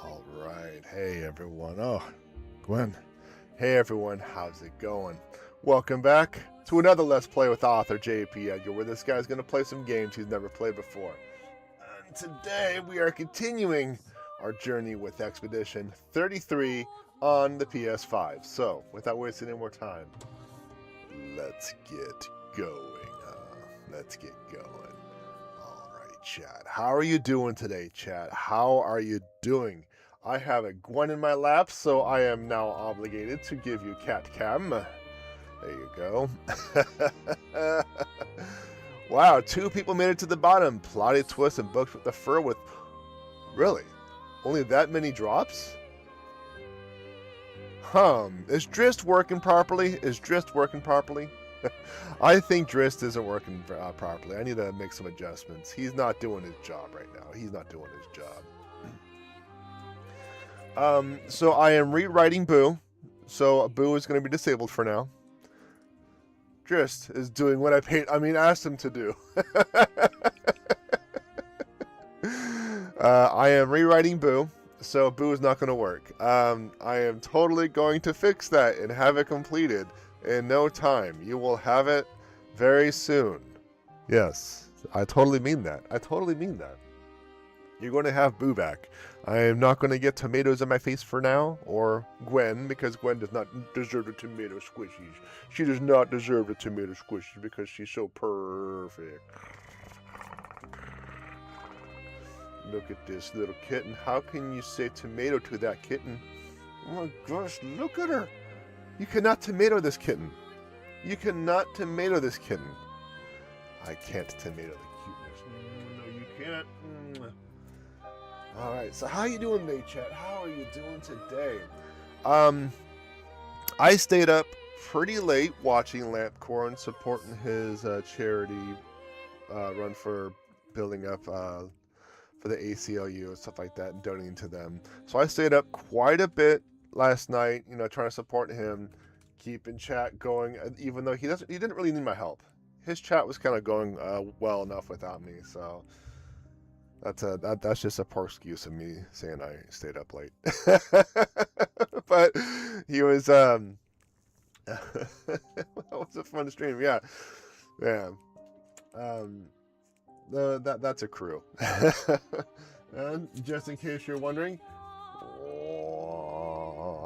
All right. Hey, everyone. Oh, Gwen. Hey, everyone. How's it going? Welcome back to another Let's Play with author J.P.Edgar, where this guy's going to play some games he's never played before. And today we are continuing our journey with Expedition 33 on the PS5. So, without wasting any more time, let's get going. Let's get going. All right, chat. How are you doing today, chat? How are you doing? I have a Gwen in my lap, so I am now obligated to give you cat cam. There you go. Wow, 2 people made it to the bottom. Plotty Twist and Books with the Fur with... Really? Only that many drops? Is Drist working properly? I think Drist isn't working properly. I need to make some adjustments. He's not doing his job right now. So I am rewriting Boo. So Boo is going to be disabled for now. Drist is doing what I asked him to do. I am rewriting Boo. So Boo is not going to work. I am totally going to fix that and have it completed in no time. You will have it very soon. Yes, I totally mean that. You're going to have Boo back. I am not going to get tomatoes in my face for now, or Gwen, because Gwen does not deserve the tomato squishies. She does not deserve the tomato squishies because she's so perfect. Look at this little kitten. How can you say tomato to that kitten? Oh my gosh, look at her. You cannot tomato this kitten. I can't tomato the cuteness. No, you can't. Alright, so how you doing today, chat? How are you doing today? I stayed up pretty late watching Lampcorn, supporting his charity run for building up for the ACLU and stuff like that, and donating to them. So I stayed up quite a bit last night, trying to support him, keeping chat going, even though he didn't really need my help. His chat was kind of going well enough without me, so that's just a poor excuse of me saying I stayed up late. But he was that was a fun stream, yeah. That's a crew. And just in case you're wondering,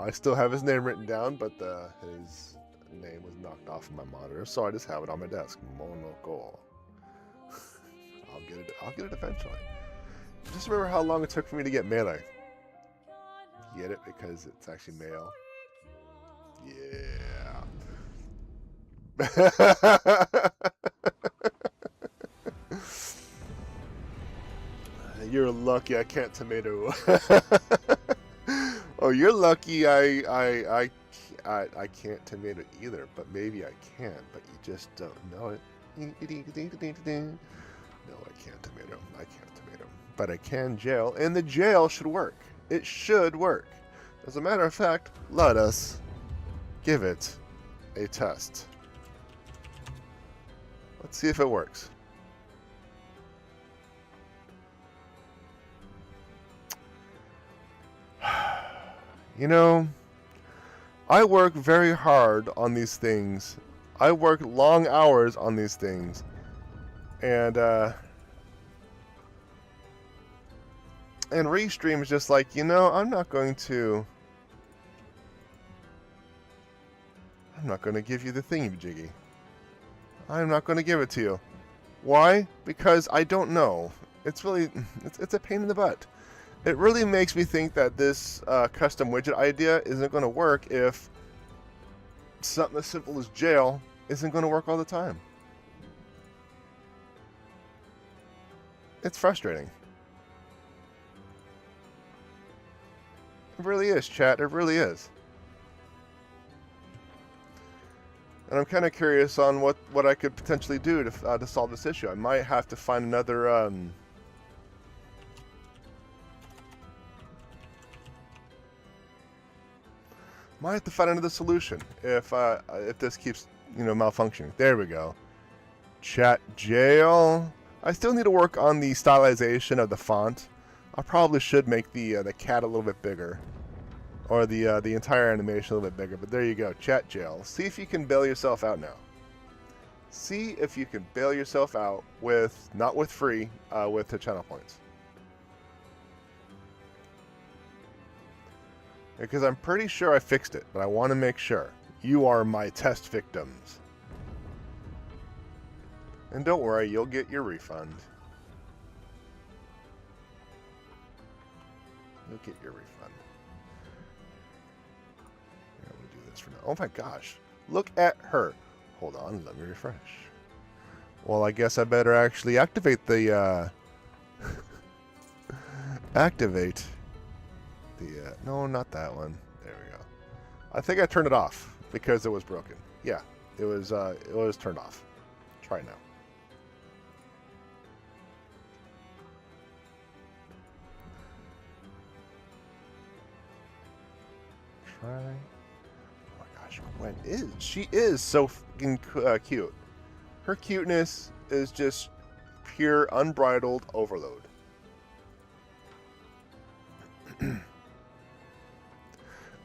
I still have his name written down, but his name was knocked off of my monitor, so I just have it on my desk. Monoko. I'll get it eventually. Just remember how long it took for me to get Melee. Get it? Because it's actually male. Yeah. You're lucky I can't tomato. Oh, you're lucky I can't tomato either, but maybe I can, but you just don't know it. No, I can't tomato. But I can jail, and the jail should work. It should work. As a matter of fact, let us give it a test. Let's see if it works. I work very hard on these things. I work long hours on these things. And Restream is just like, I'm not going to give you the thingy-majiggy. I'm not going to give it to you. Why? Because I don't know. It's a pain in the butt. It really makes me think that this custom widget idea isn't going to work if something as simple as jail isn't going to work all the time. It's frustrating. It really is, chat. It really is. And I'm kind of curious on what I could potentially do to solve this issue. I might have to find another... Might have to find another solution if this keeps malfunctioning. There we go. Chat jail. I still need to work on the stylization of the font. I probably should make the cat a little bit bigger, or the entire animation a little bit bigger. But there you go, chat jail. See if you can bail yourself out now. See if you can bail yourself out with, not with free, with the channel points. Because I'm pretty sure I fixed it, but I want to make sure. You are my test victims. And don't worry, you'll get your refund. You'll get your refund. Here, let me do this for now. Oh my gosh. Look at her. Hold on, let me refresh. Well, I guess I better actually activate the, activate the, no, not that one. There we go. I think I turned it off because it was broken. Yeah, it was turned off. Try it now. Try. Oh my gosh, Gwen she is so fucking cute. Her cuteness is just pure unbridled overload.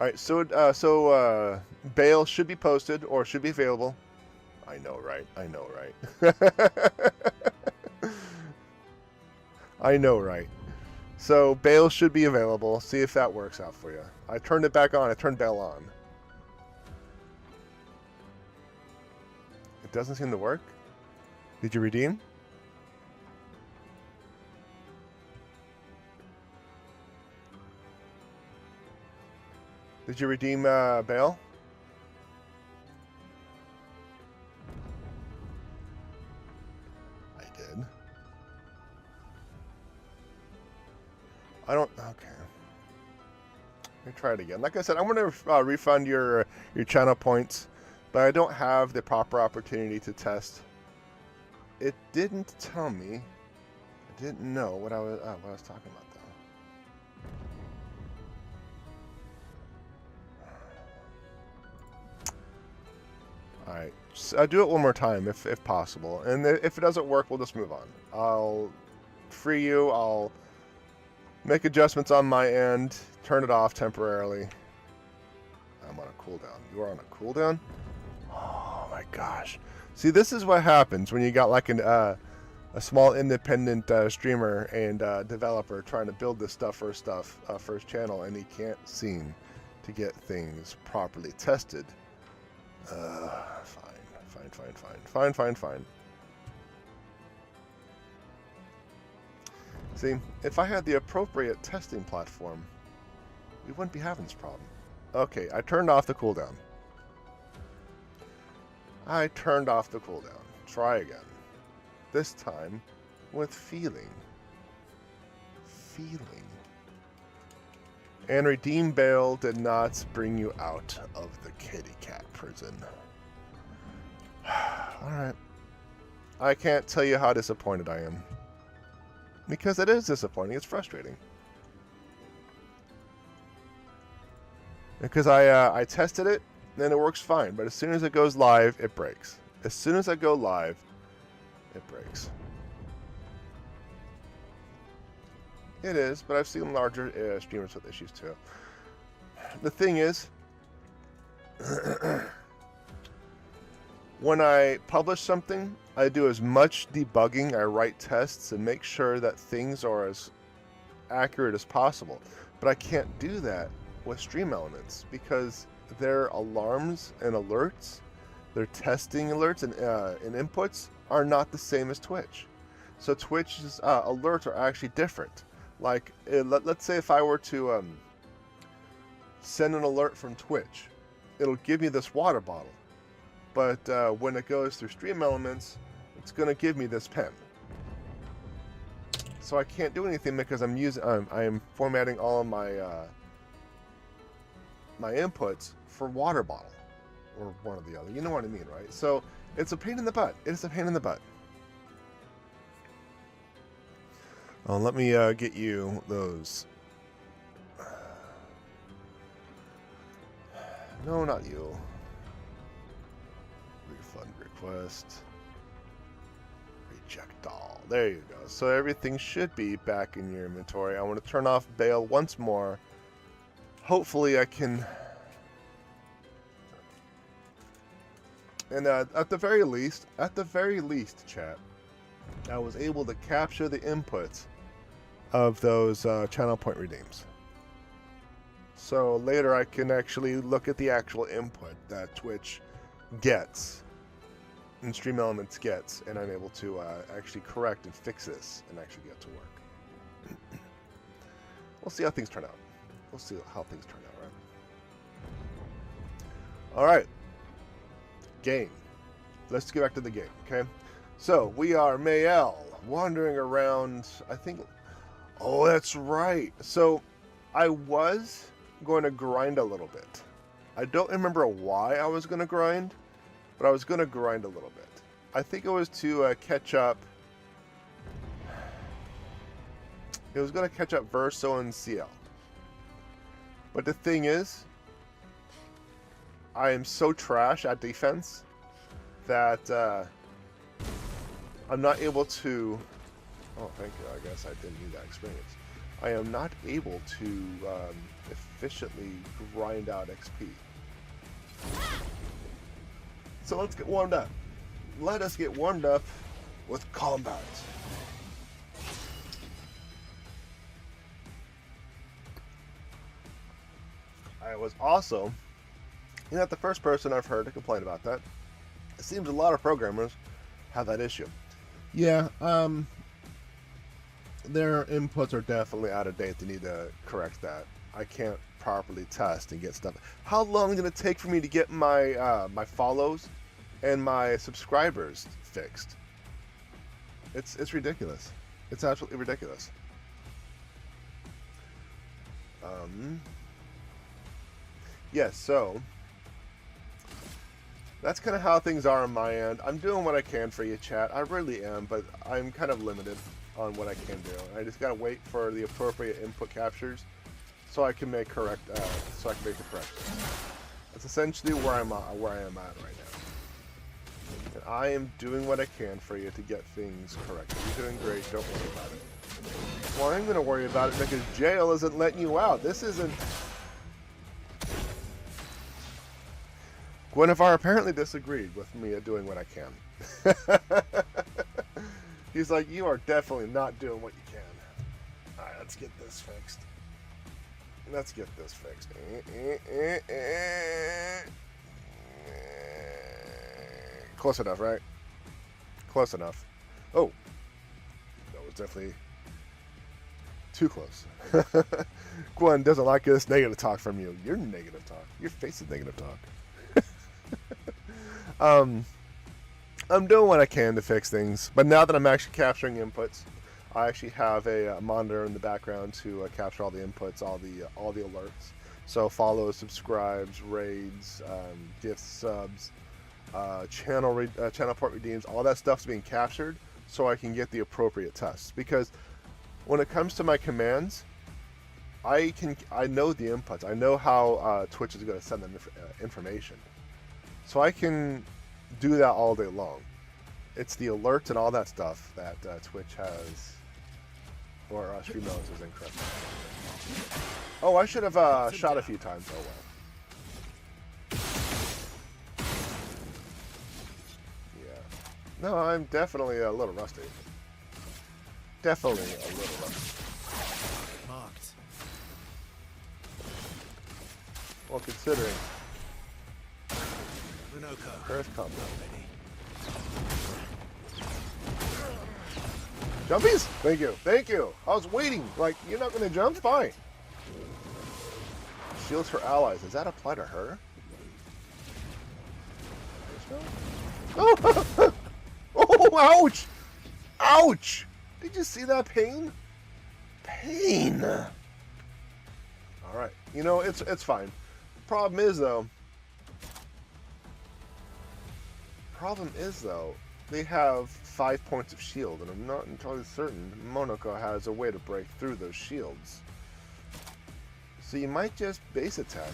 Alright, so bail should be posted or should be available. I know, right? I know, right? I know, right? So bail should be available. See if that works out for you. I turned it back on. I turned bail on. It doesn't seem to work. Did you redeem? Did you redeem bail? I did. I don't. Okay. Let me try it again. Like I said, I'm going to refund your channel points, but I don't have the proper opportunity to test. It didn't tell me. I didn't know what I was talking about though. All right, so do it one more time if possible, and if it doesn't work, we'll just move on. I'll free you. I'll make adjustments on my end. Turn it off temporarily. I'm on a cooldown. You are on a cooldown? Oh my gosh. See, this is what happens when you got like a small independent streamer and developer trying to build this stuff for his channel, and he can't seem to get things properly tested. Fine. See, if I had the appropriate testing platform, we wouldn't be having this problem. Okay, I turned off the cooldown. Try again. This time with feeling. And redeem bail did not bring you out of the kitty cat prison. Alright. I can't tell you how disappointed I am. Because it is disappointing. It's frustrating. Because I tested it, then it works fine. But as soon as it goes live, it breaks. As soon as I go live, it breaks. It is, but I've seen larger streamers with issues too. The thing is, when I publish something, I do as much debugging, I write tests, and make sure that things are as accurate as possible. But I can't do that with Stream Elements because their alarms and alerts, their testing alerts and inputs are not the same as Twitch. So Twitch's alerts are actually different. Like, let's say if I were to send an alert from Twitch, it'll give me this water bottle. But when it goes through Stream Elements, it's going to give me this pen. So I can't do anything because I am formatting all of my my inputs for water bottle or one or the other. You know what I mean, right? So it's a pain in the butt. It's a pain in the butt. Oh, let me get you those. No, not you. Refund request. Reject all. There you go. So everything should be back in your inventory. I want to turn off Bale once more. Hopefully I can... And at the very least, chat, I was able to capture the inputs of those channel point redeems. So later I can actually look at the actual input that Twitch gets and Stream Elements gets, and I'm able to actually correct and fix this and actually get to work. We'll see how things turn out. We'll see how things turn out, right? Alright. Game. Let's get back to the game, okay? So, we are Mael, wandering around, I think... Oh, that's right. So, I was going to grind a little bit. I don't remember why I was going to grind, but I was going to grind a little bit. I think it was to catch up... It was going to catch up Verso and CL. But the thing is, I am so trash at defense that I'm not able to... Oh, thank you. I guess I didn't need that experience. I am not able to efficiently grind out XP. So let's get warmed up. Let us get warmed up with combat. I was also... You're not the first person I've heard to complain about that. It seems a lot of programmers have that issue. Yeah, their inputs are definitely out of date. They need to correct that. I can't properly test and get stuff. How long is it going to take for me to get my my follows and my subscribers fixed? It's ridiculous. It's absolutely ridiculous. Yes, so that's kind of how things are on my end. I'm doing what I can for you, chat. I really am, but I'm kind of limited on what I can do. I just gotta wait for the appropriate input captures so I can make the corrections. That's essentially where I am at right now. And I am doing what I can for you to get things correct. You're doing great. Don't worry about it. Well, I'm gonna worry about it because jail isn't letting you out. This isn't. Guinevere apparently disagreed with me at doing what I can. He's like, you are definitely not doing what you can. Alright, let's get this fixed. Let's get this fixed. Close enough, right? Close enough. Oh. That was definitely too close. Gwen doesn't like this negative talk from you. You're negative talk. Your face is negative talk. I'm doing what I can to fix things, but now that I'm actually capturing inputs, I actually have a monitor in the background to capture all the inputs, all the alerts. So follows, subscribes, raids, gifts, subs, channel port redeems, all that stuff's being captured, so I can get the appropriate tests. Because when it comes to my commands, I know the inputs. I know how Twitch is going to send them information. So I can do that all day long. It's the alerts and all that stuff that Twitch has, or Stream Elements is incorrect. Oh, I should have shot a few times. Oh well. Yeah. No, I'm definitely a little rusty. Definitely a little rusty. Marked. Well, considering. Earth combat. Jumpies? Thank you. Thank you. I was waiting. Like, you're not going to jump? Fine. Shields for allies. Does that apply to her? Oh! Oh, ouch! Ouch! Did you see that pain? Pain! Alright. You know, it's fine. Problem is, though, they have 5 points of shield, and I'm not entirely certain Monoko has a way to break through those shields. So you might just base attack.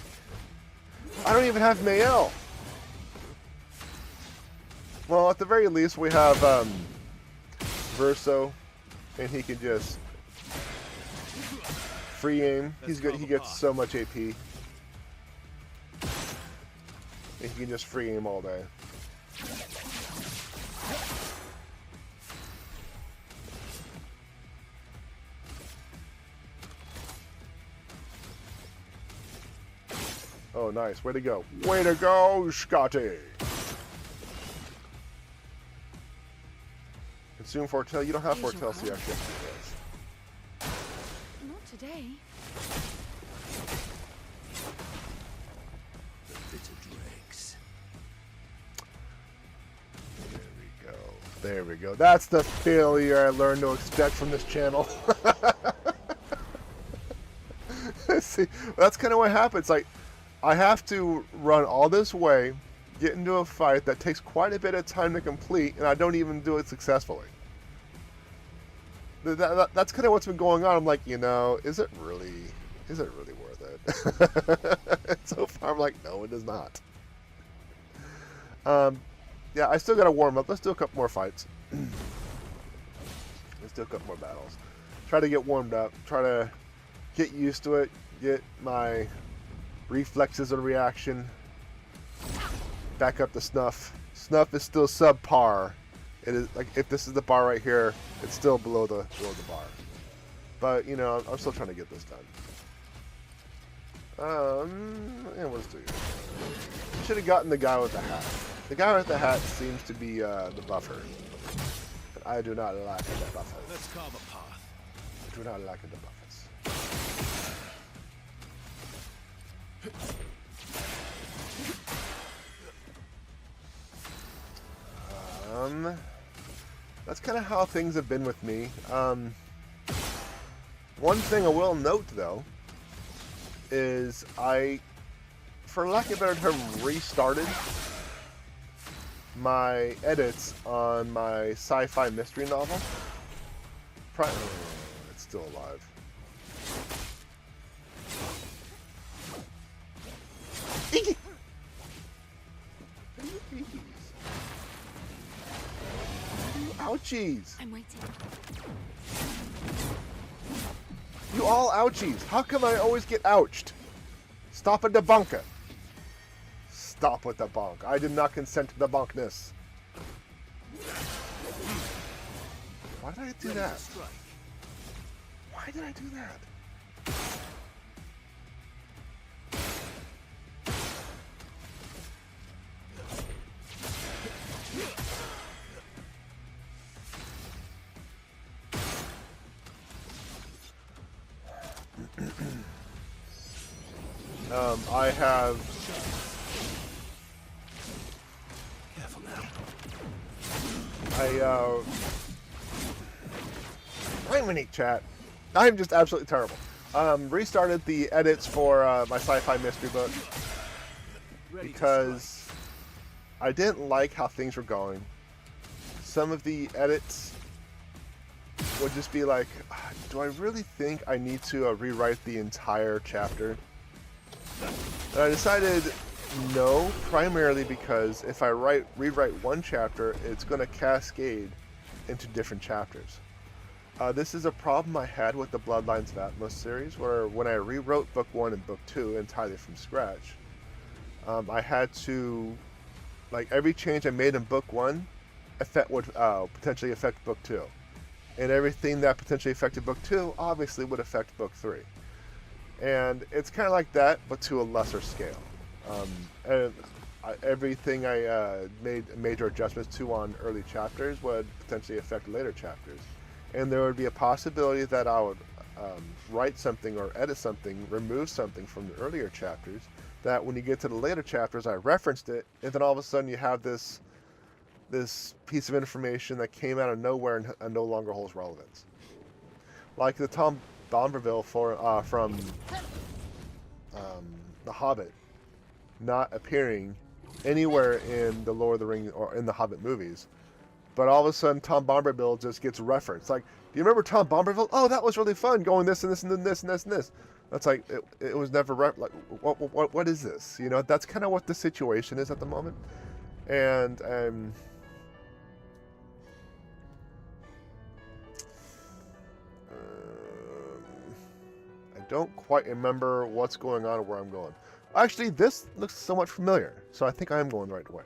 I don't even have Mael! Well, at the very least, we have reverso, and he can just free aim. He's good. He gets so much AP. And he can just free aim all day. Oh, nice. Way to go. Way to go, Scotty. Consume Foretell. You don't have Foretell, so you actually have to do this. Not today. The bitter dregs. There we go. There we go. That's the failure I learned to expect from this channel. See, that's kind of what happens. Like, I have to run all this way, get into a fight that takes quite a bit of time to complete, and I don't even do it successfully. That's kind of what's been going on. I'm like, you know, is it really worth it? So far, I'm like, no, it is not. Yeah, I still got to warm up. Let's do a couple more fights. Let's do a couple more battles. Try to get warmed up. Try to get used to it. Get my reflexes and reaction back up to snuff. Snuff is still subpar. It is like, if this is the bar right here, it's still below the bar. But you know, I'm still trying to get this done. Yeah, let's do it. Should have gotten the guy with the hat. The guy with the hat seems to be the buffer. But I do not like the buffers. Let's carve a path. I do not like the buffers. That's kind of how things have been with me. One thing I will note, though, is I, for lack of a better term, restarted my edits on my sci-fi mystery novel. It's still alive. Ouchies! I'm waiting. You all ouchies! How come I always get ouched? Stop at the bunker. Stop with the bonk. I did not consent to the bonkness. Why did I do that? Why did I do that? I have. Careful now. I'm unique, chat. I'm just absolutely terrible. Restarted the edits for my sci-fi mystery book because I didn't like how things were going. Some of the edits would just be like, do I really think I need to rewrite the entire chapter? And I decided no, primarily because if I rewrite one chapter, it's going to cascade into different chapters. This is a problem I had with the Bloodlines of Atmos series, where when I rewrote Book 1 and Book 2 entirely from scratch, I had to, like, every change I made in Book 1 would potentially affect Book 2. And everything that potentially affected Book 2 obviously would affect Book 3. And it's kind of like that, but to a lesser scale. Everything I made major adjustments to on early chapters would potentially affect later chapters. And there would be a possibility that I would write something or edit something, remove something from the earlier chapters, that when you get to the later chapters, I referenced it, and then all of a sudden you have this piece of information that came out of nowhere and no longer holds relevance. Like the Tom Bombadil from The Hobbit not appearing anywhere in the Lord of the Rings or in the Hobbit movies, but all of a sudden Tom Bombadil just gets referenced. Like, do you remember Tom Bombadil? Oh, that was really fun, going this and this and then this and this and this. That's like, it was never like, what is this? You know, that's kind of what the situation is at the moment. And don't quite remember what's going on or where I'm going. Actually, this looks somewhat familiar, so I think I am going the right way.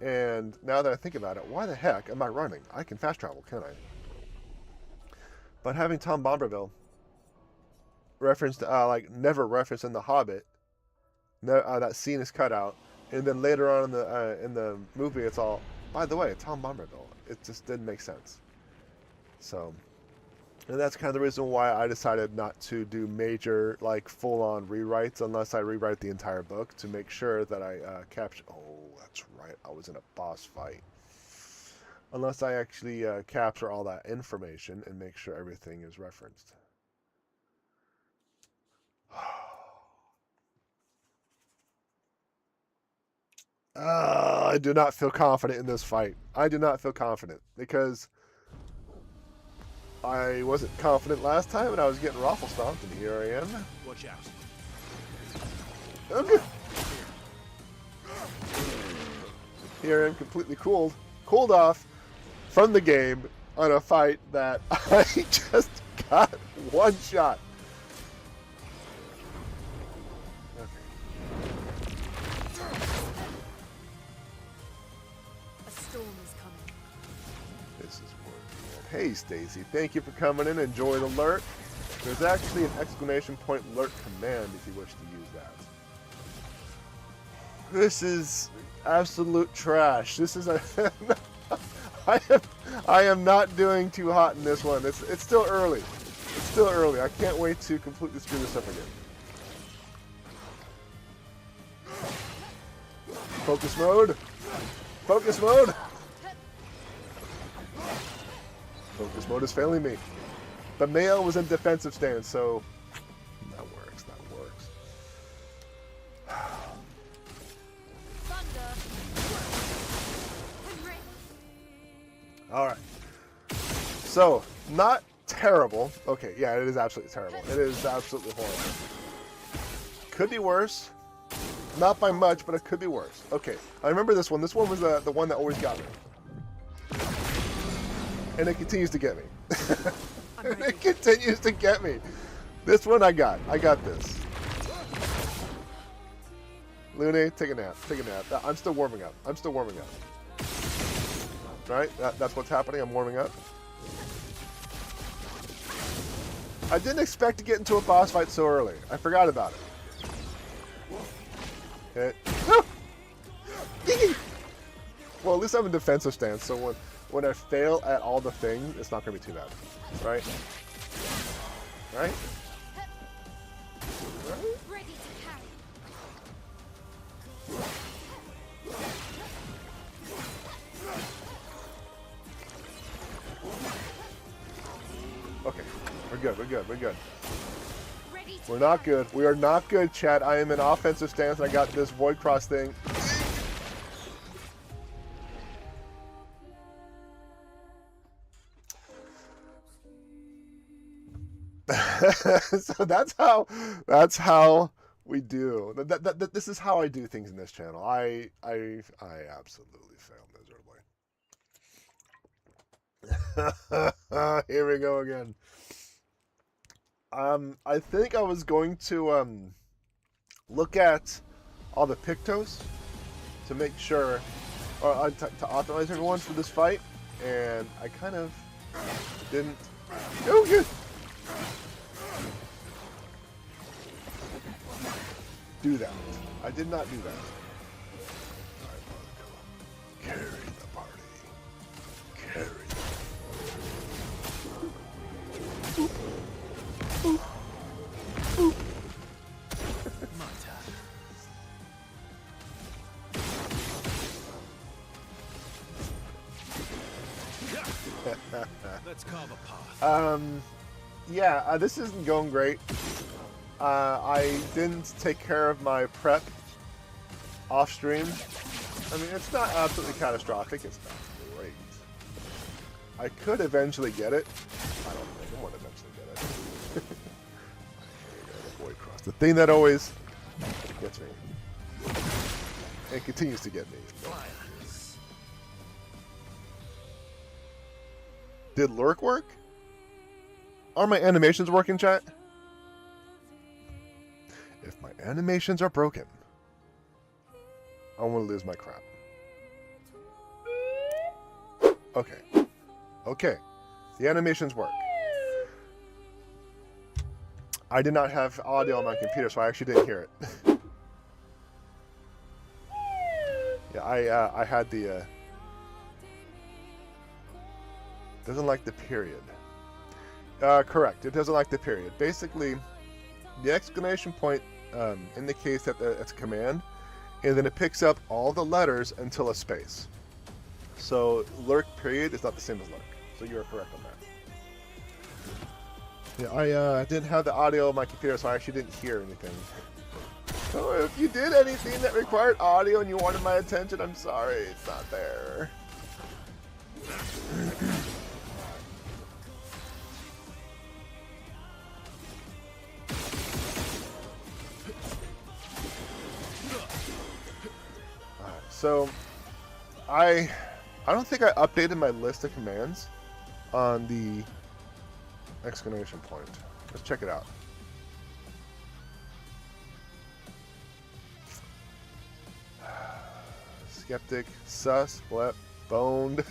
And now that I think about it, why the heck am I running? I can fast travel, can't I? But having Tom Bombadil referenced, like never referenced in The Hobbit, that scene is cut out, and then later on in the movie, it's all, by the way, Tom Bombadil. It just didn't make sense. So, and that's kind of the reason why I decided not to do major, like, full-on rewrites unless I rewrite the entire book to make sure that I capture. Oh, that's right. I was in a boss fight. Unless I actually capture all that information and make sure everything is referenced. I do not feel confident in this fight. I do not feel confident because I wasn't confident last time and I was getting raffle stomped, and here I am. Watch out. Okay. Here I am completely cooled off from the game on a fight that I just got one shot. Hey Stacy, thank you for coming in. Enjoy the alert. There's actually an exclamation point alert command if you wish to use that. This is absolute trash. This is a I am not doing too hot in this one. It's still early. It's still early. I can't wait to completely screw this up again. Focus mode. Focus mode. Focus mode is failing me. The male was in defensive stance, so that works. That works. All right. So, not terrible. Okay, yeah, it is absolutely terrible. It is absolutely horrible. Could be worse. Not by much, but it could be worse. Okay, I remember this one. This one was the one that always got me. And it continues to get me. And it continues to get me. This one I got. I got this. Lune, take a nap. Take a nap. I'm still warming up. I'm still warming up. Right? That's what's happening. I'm warming up. I didn't expect to get into a boss fight so early. I forgot about it. Okay. Well, at least I'm in defensive stance, so when I fail at all the things, it's not going to be too bad. Right? Right? Right? Okay. We're good. We're good. We're good. We're not good. We are not good, chat. I am in offensive stance. I got this void cross thing. So that's how we do. This is how I do things in this channel. I absolutely fail miserably. Here we go again. I think I was going to look at all the pictos to make sure, or to authorize everyone for this fight, and I kind of didn't. Oh, good. Do that. I did not do that. Carry the party. Carry. Boop. Boop. Boop. My turn. Let's carve a path. Yeah, this isn't going great. I didn't take care of my prep off stream. I mean, it's not absolutely catastrophic. It's not great. I could eventually get it. I don't think I'm going to eventually get it. The void cross. The thing that always gets me. And continues to get me. Did lurk work? Are my animations working, chat? Animations are broken. I want to lose my crap. Okay. Okay. The animations work. I did not have audio on my computer, so I actually didn't hear it. Yeah, I had the... doesn't like the period. Correct. It doesn't like the period. Basically, the exclamation point indicates that it's a command, and then it picks up all the letters until a space. So lurk period is not the same as lurk. So you're correct on that. Yeah, I didn't have the audio on my computer, so I actually didn't hear anything. So if you did anything that required audio and you wanted my attention, I'm sorry, it's not there. So, I don't think I updated my list of commands on the exclamation point. Let's check it out. Skeptic, sus, blep, boned,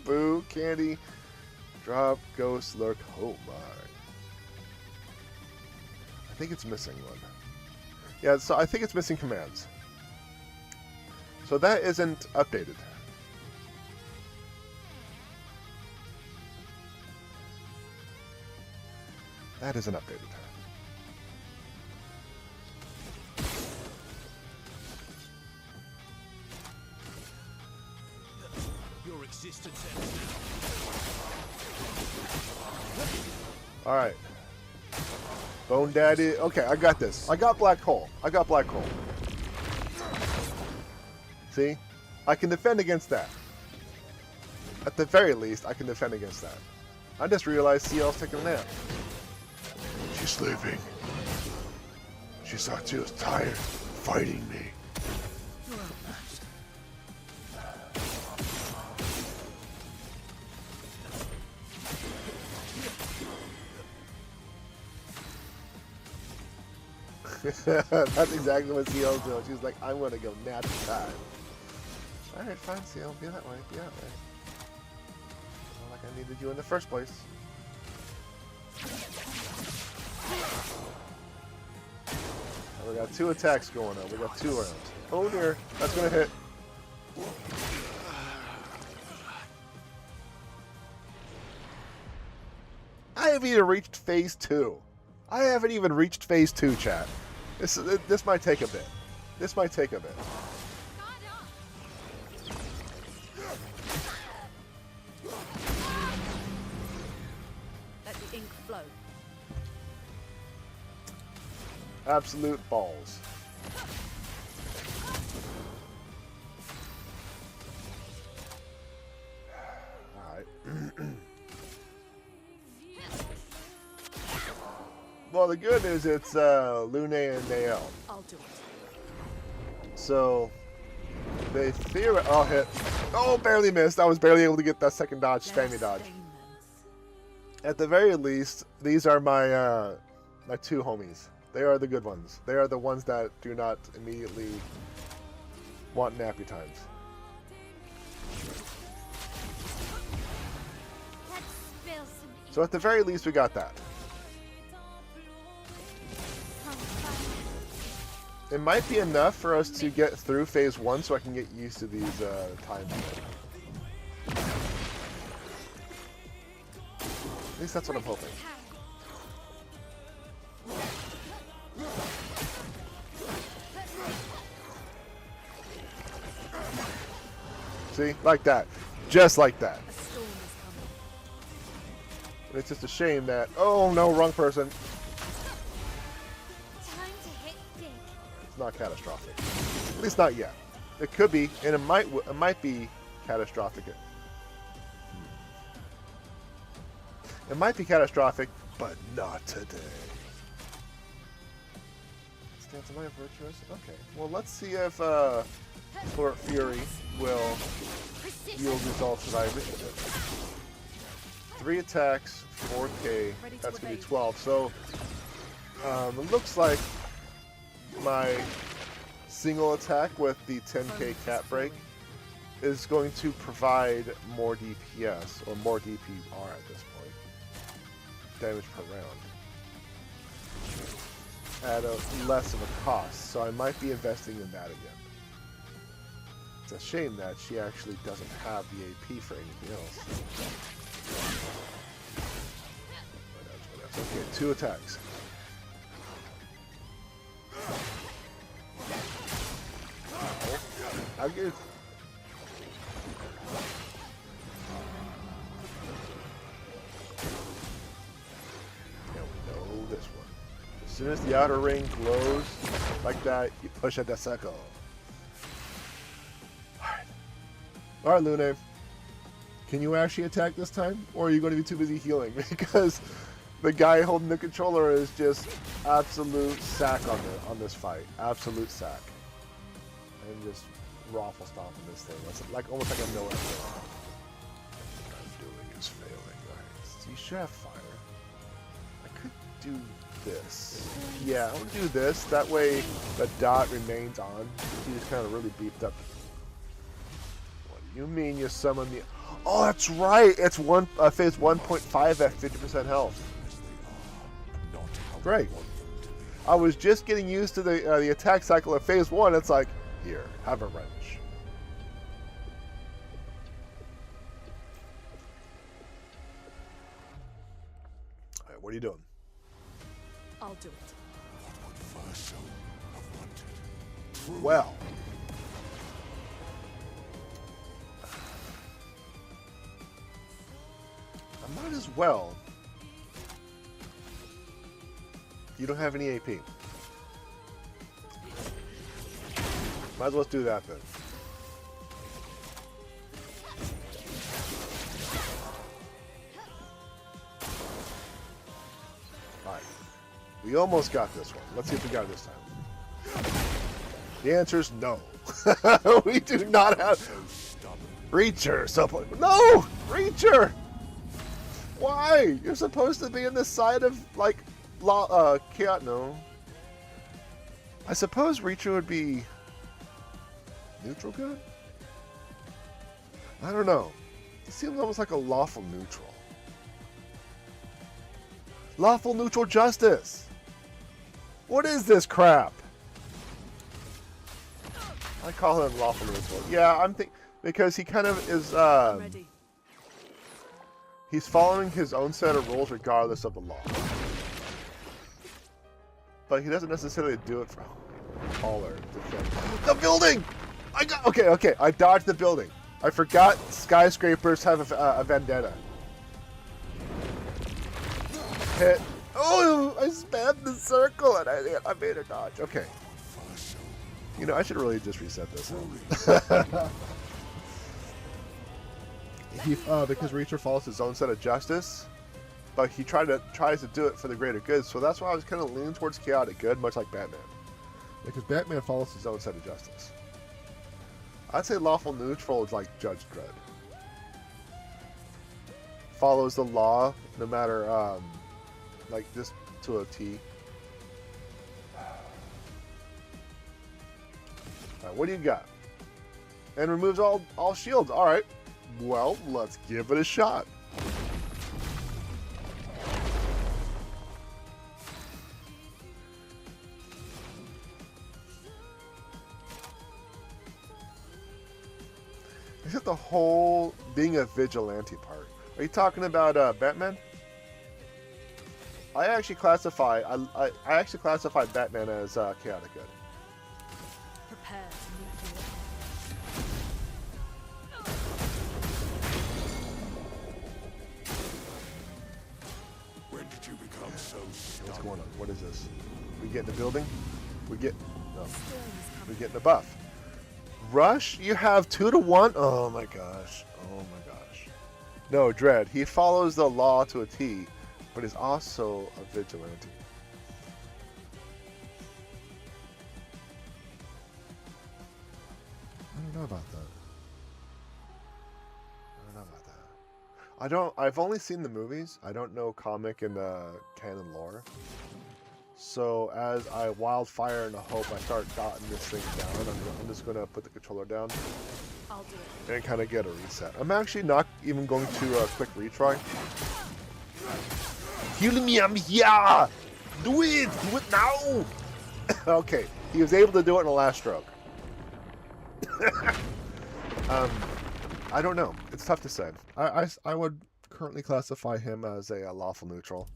boo, candy, drop, ghost, lurk, oh my. I think it's missing one. Yeah, so I think it's missing commands. So that isn't updated. That isn't updated. Your existence ends now. All right. Bone Daddy. Okay, I got this. I got Black Hole. I got Black Hole. See? I can defend against that. At the very least, I can defend against that. I just realized CL's taking a nap. She's sleeping. She thought she was tired fighting me. That's exactly what CL's doing. She's like, I'm gonna go nap time. Alright, fine, CL. Be that way. Be that way. Not like I needed you in the first place. Now we got 2 attacks going on. We got 2 rounds. Oh dear. That's gonna hit. I haven't even reached phase 2. I haven't even reached phase 2, chat. This might take a bit. This might take a bit. Let the ink flow. Absolute balls. Alright. Well, the good news it's Lune and Nael. I'll do it. So they I'll hit. Oh, barely missed. I was barely able to get that second dodge, spammy dodge. At the very least, these are my my 2 homies. They are the good ones. They are the ones that do not immediately want nappy times. So at the very least, we got that. It might be enough for us to get through phase 1 so I can get used to these times. At least that's what I'm hoping. See? Like that. Just like that. It's just a shame that... Oh no, wrong person. It's not catastrophic. At least not yet. It could be, and it might be catastrophic. It might be catastrophic, but not today. Stance am I virtuous? Okay. Well, let's see if Flirt Fury will yield results that I wish it did. 3 attacks, 4K. That's gonna be 12. So it looks like my single attack with the 10k cat break is going to provide more DPS, or more DPR at this point. Damage per round. At a less of a cost, so I might be investing in that again. It's a shame that she actually doesn't have the AP for anything else. Okay, 2 attacks. I'll get. Yeah, we know this one. As soon as the outer ring glows like that, you push at the circle. Alright, Lune. Can you actually attack this time? Or are you going to be too busy healing? Because the guy holding the controller is just absolute sack on this fight. Absolute sack. And just raffle stomping this thing. It's like almost like a no effort. What I'm doing is failing. Alright, so you should have fire. I could do this. Yeah, I'll do this. That way the dot remains on. He's kind of really beefed up. What do you mean you summon me? Oh, that's right. It's phase 1.5 at 50% health. Great. I was just getting used to the attack cycle of phase 1. It's like, here, have a wrench. All right, what are you doing? I'll do it. Well. I might as well. You don't have any AP. Might as well do that then. Alright. We almost got this one. Let's see if we got it this time. The answer is no. We do not have Reacher. No! Reacher! Why? You're supposed to be in the side of, like, chaos. No. I suppose Reacher would be neutral good? I don't know. It seems almost like a lawful neutral. Lawful neutral justice! What is this crap? I call him lawful neutral. Yeah, I'm thinking because he kind of is. Ready. He's following his own set of rules regardless of the law. But he doesn't necessarily do it for taller defense. The building! Okay. I dodged the building. I forgot skyscrapers have a vendetta. Hit. Oh, I spammed the circle and I made a dodge. Okay. You know, I should really just reset this. Because Reacher follows his own set of justice, but he tries to do it for the greater good. So that's why I was kind of leaning towards chaotic good, much like Batman, because Batman follows his own set of justice. I'd say lawful neutral is like Judge Dredd. Follows the law, no matter like this to a T. Alright, what do you got? And removes all shields. All right. Well, let's give it a shot. Except the whole being a vigilante part. Are you talking about Batman? I actually classify Batman as chaotic good. Prepare to meet your When did you become so stubborn? What's going on? What is this? We get in the building? We get storm is we coming. get in the buff. Rush, you have 2 to 1. Oh my gosh. Oh my gosh. No, Dredd. He follows the law to a T, but is also a vigilante. I don't know about that. I've only seen the movies. I don't know comic and canon lore. So as I wildfire and hope I start dotting this thing down, I'm just going to put the controller down I'll do it. and kind of get a reset. I'm actually not even going to quick retry. Heal me, I'm here! Do it! Do it now! Okay, he was able to do it in the last stroke. I don't know. It's tough to say. I would currently classify him as a lawful neutral.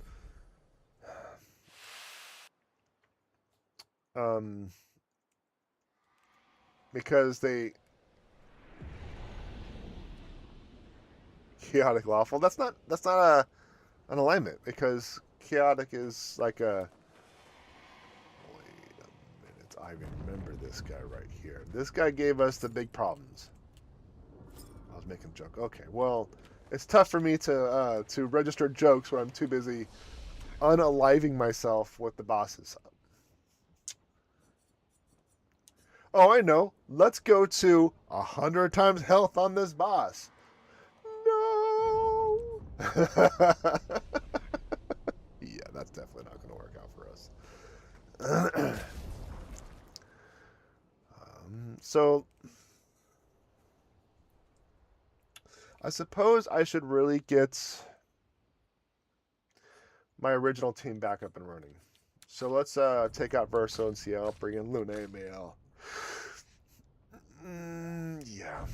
Because they chaotic lawful. That's not an alignment, because chaotic is like a. Wait a minute, I remember this guy right here. This guy gave us the big problems. I was making a joke. Okay, well, it's tough for me to register jokes when I'm too busy unaliving myself with the bosses. Oh, I know. Let's go to 100 times health on this boss. No. Yeah, that's definitely not going to work out for us. So, I suppose I should really get my original team back up and running. So let's take out Verso and CL, bring in Luna and Mael. Yeah.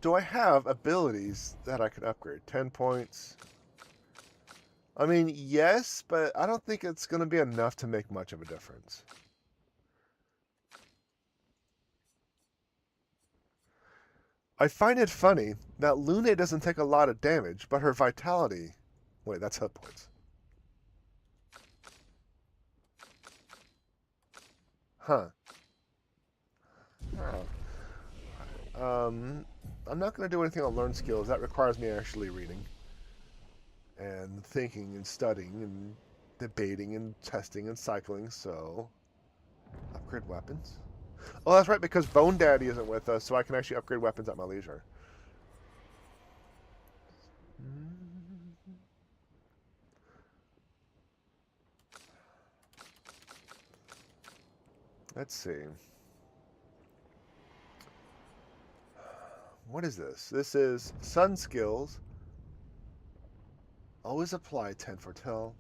Do I have abilities that I can upgrade? 10 points. I mean, yes, but I don't think it's going to be enough to make much of a difference. I find it funny that Luna doesn't take a lot of damage, but her vitality... Wait, that's hit points. Huh. Oh. I'm not going to do anything on learn skills. That requires me actually reading and thinking and studying and debating and testing and cycling, so upgrade weapons. Oh, that's right, because Bone Daddy isn't with us, so I can actually upgrade weapons at my leisure. Let's see. What is this? This is Sun Skills. Always apply 10 for tell.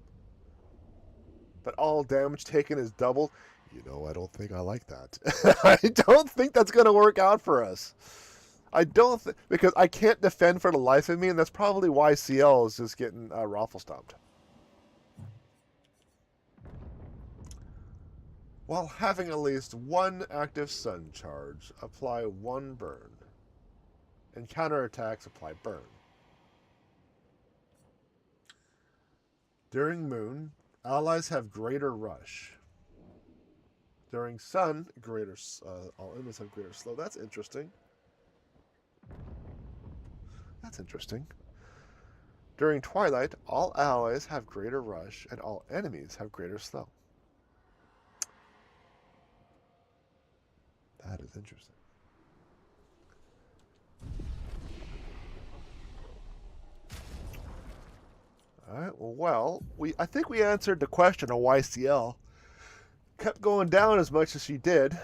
But all damage taken is doubled. You know, I don't think I like that. I don't think that's going to work out for us. I don't think... Because I can't defend for the life of me, and that's probably why CL is just getting raffle stomped. While having at least one active sun charge, apply 1 burn. And counterattacks, apply burn. During moon, allies have greater rush. During sun, all enemies have greater slow. That's interesting. That's interesting. During twilight, all allies have greater rush, and all enemies have greater slow. That is interesting. All right. Well, I think we answered the question of why CL kept going down as much as she did.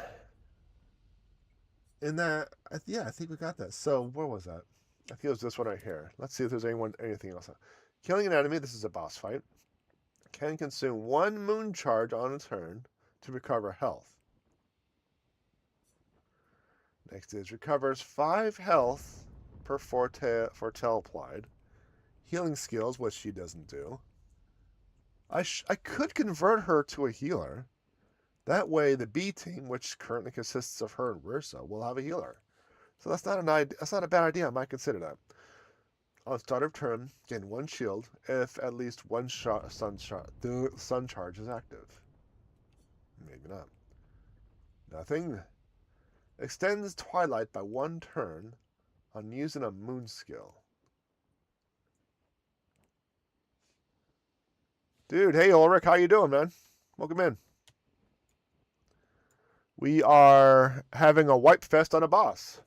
In that, yeah, I think we got that. So where was that? I think it was this one right here. Let's see if there's anything else. Killing an enemy. This is a boss fight. Can consume 1 moon charge on a turn to recover health. Next is recovers 5 health per foretell applied. Healing skills, which she doesn't do. I could convert her to a healer. That way, the B team, which currently consists of her and Versa, will have a healer. So that's not a bad idea. I might consider that. On start of turn, gain 1 shield if at least 1 sun charge is active. Maybe not. Nothing. Extends twilight by 1 turn on using a moon skill. Dude, hey Ulrich, how you doing, man? Welcome in. We are having a wipe fest on a boss.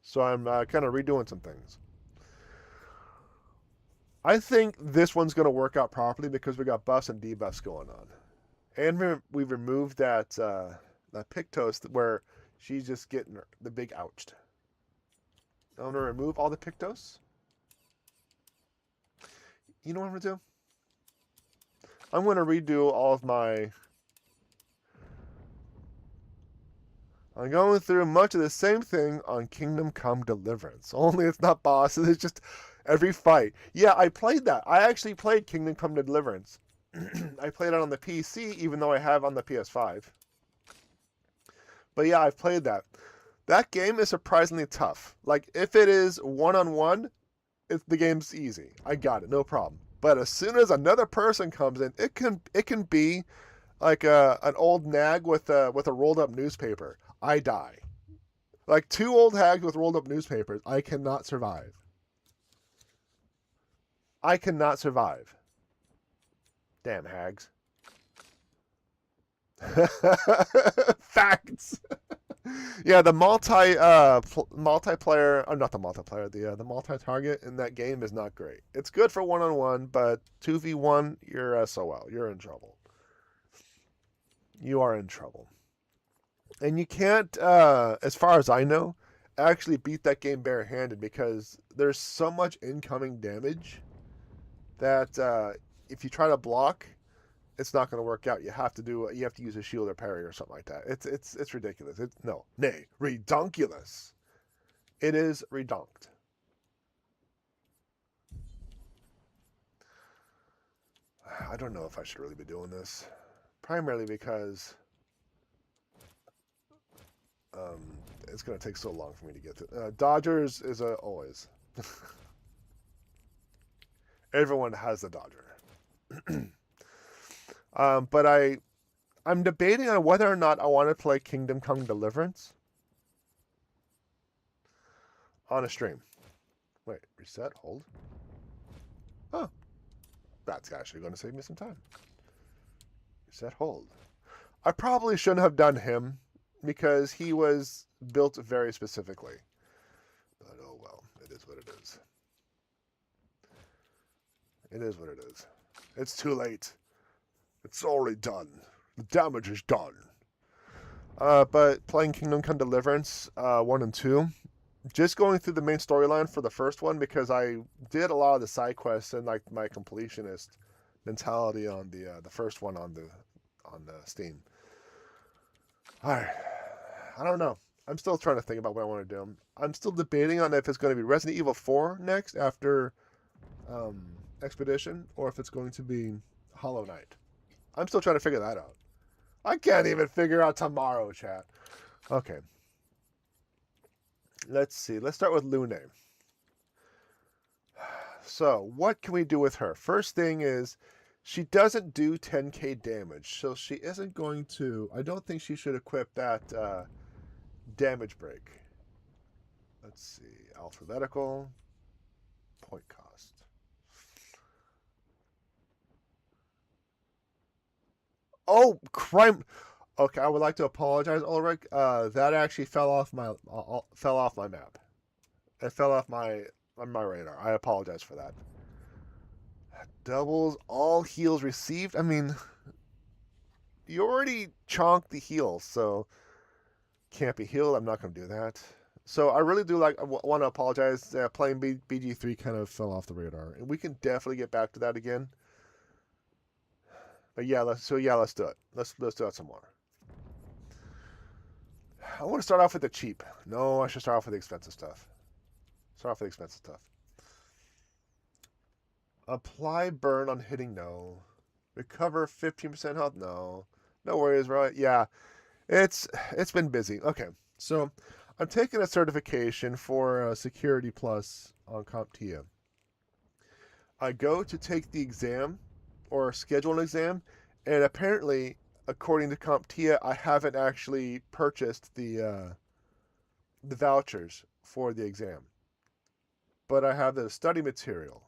So I'm kind of redoing some things. I think this one's going to work out properly because we got buffs and debuffs going on. And we removed that Pictos where she's just getting the big ouched. I'm going to remove all the Pictos. You know what I'm going to do? I'm going to redo all of my... I'm going through much of the same thing on Kingdom Come Deliverance. Only it's not bosses, it's just every fight. Yeah, I played that. I actually played Kingdom Come Deliverance. I played it on the PC, even though I have on the PS5. But yeah, I've played that. That game is surprisingly tough. Like, if it is one-on-one, the game's easy. I got it, no problem. But as soon as another person comes in, it can be like an old nag with a rolled up newspaper. I die. Like 2 old hags with rolled up newspapers. I cannot survive. I cannot survive. Damn hags. Facts. Yeah, the multiplayer, not the multiplayer, the multi-target in that game is not great. It's good for one-on-one, but 2v1, you're SOL. You're in trouble. You are in trouble. And you can't, as far as I know, actually beat that game barehanded because there's so much incoming damage that if you try to block, it's not going to work out. You have to use a shield or parry or something like that. It's ridiculous. Nay, redonkulous. It is redonked. I don't know if I should really be doing this, primarily because it's going to take so long for me to get to. Dodgers is always. Everyone has a Dodger. But I'm debating on whether or not I want to play Kingdom Come Deliverance on a stream. Wait, reset, hold. Oh, that's actually going to save me some time. Reset, hold. I probably shouldn't have done him because he was built very specifically. But oh well, it is what it is. It is what it is. It's too late. It's already done. The damage is done. But playing Kingdom Come Deliverance 1 and 2, just going through the main storyline for the first one because I did a lot of the side quests and like my completionist mentality on the first one on the Steam. Alright, I don't know. I'm still trying to think about what I want to do. I'm still debating on if it's going to be Resident Evil 4 next after Expedition or if it's going to be Hollow Knight. I'm still trying to figure that out. I can't even figure out tomorrow, chat. Okay. Let's see. Let's start with Lune. So, what can we do with her? First thing is, she doesn't do 10k damage, so she isn't going to... I don't think she should equip that damage break. Let's see. Alphabetical. Point cost. Oh, crime! Okay, I would like to apologize, Ulrich. That actually fell off my map. It fell off my radar. I apologize for that. Doubles all heals received. I mean, you already chonked the heals, so can't be healed. I'm not going to do that. So I really do want to apologize. Playing BG3 kind of fell off the radar, and we can definitely get back to that again. But yeah, let's do it. Let's do it some more. I want to start off with the cheap. No, I should start off with the expensive stuff. Start off with the expensive stuff. Apply burn on hitting, no. Recover 15% health, no. No worries, right? Yeah, it's been busy. Okay, so I'm taking a certification for Security Plus on CompTIA. I go to take the exam or schedule an exam, and apparently, according to CompTIA, I haven't actually purchased the vouchers for the exam. But I have the study material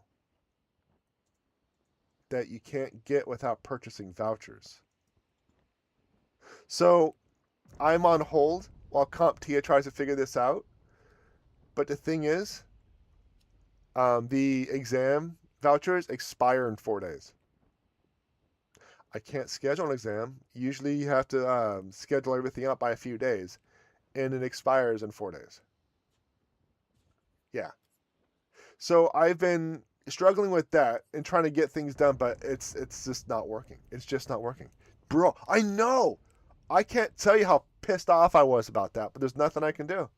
that you can't get without purchasing vouchers. So I'm on hold while CompTIA tries to figure this out. But the thing is, the exam vouchers expire in 4 days. I can't schedule an exam. Usually you have to schedule everything out by a few days, and it expires in 4 days. Yeah. So I've been struggling with that and trying to get things done, but it's just not working. It's just not working. Bro, I know. I can't tell you how pissed off I was about that, but there's nothing I can do.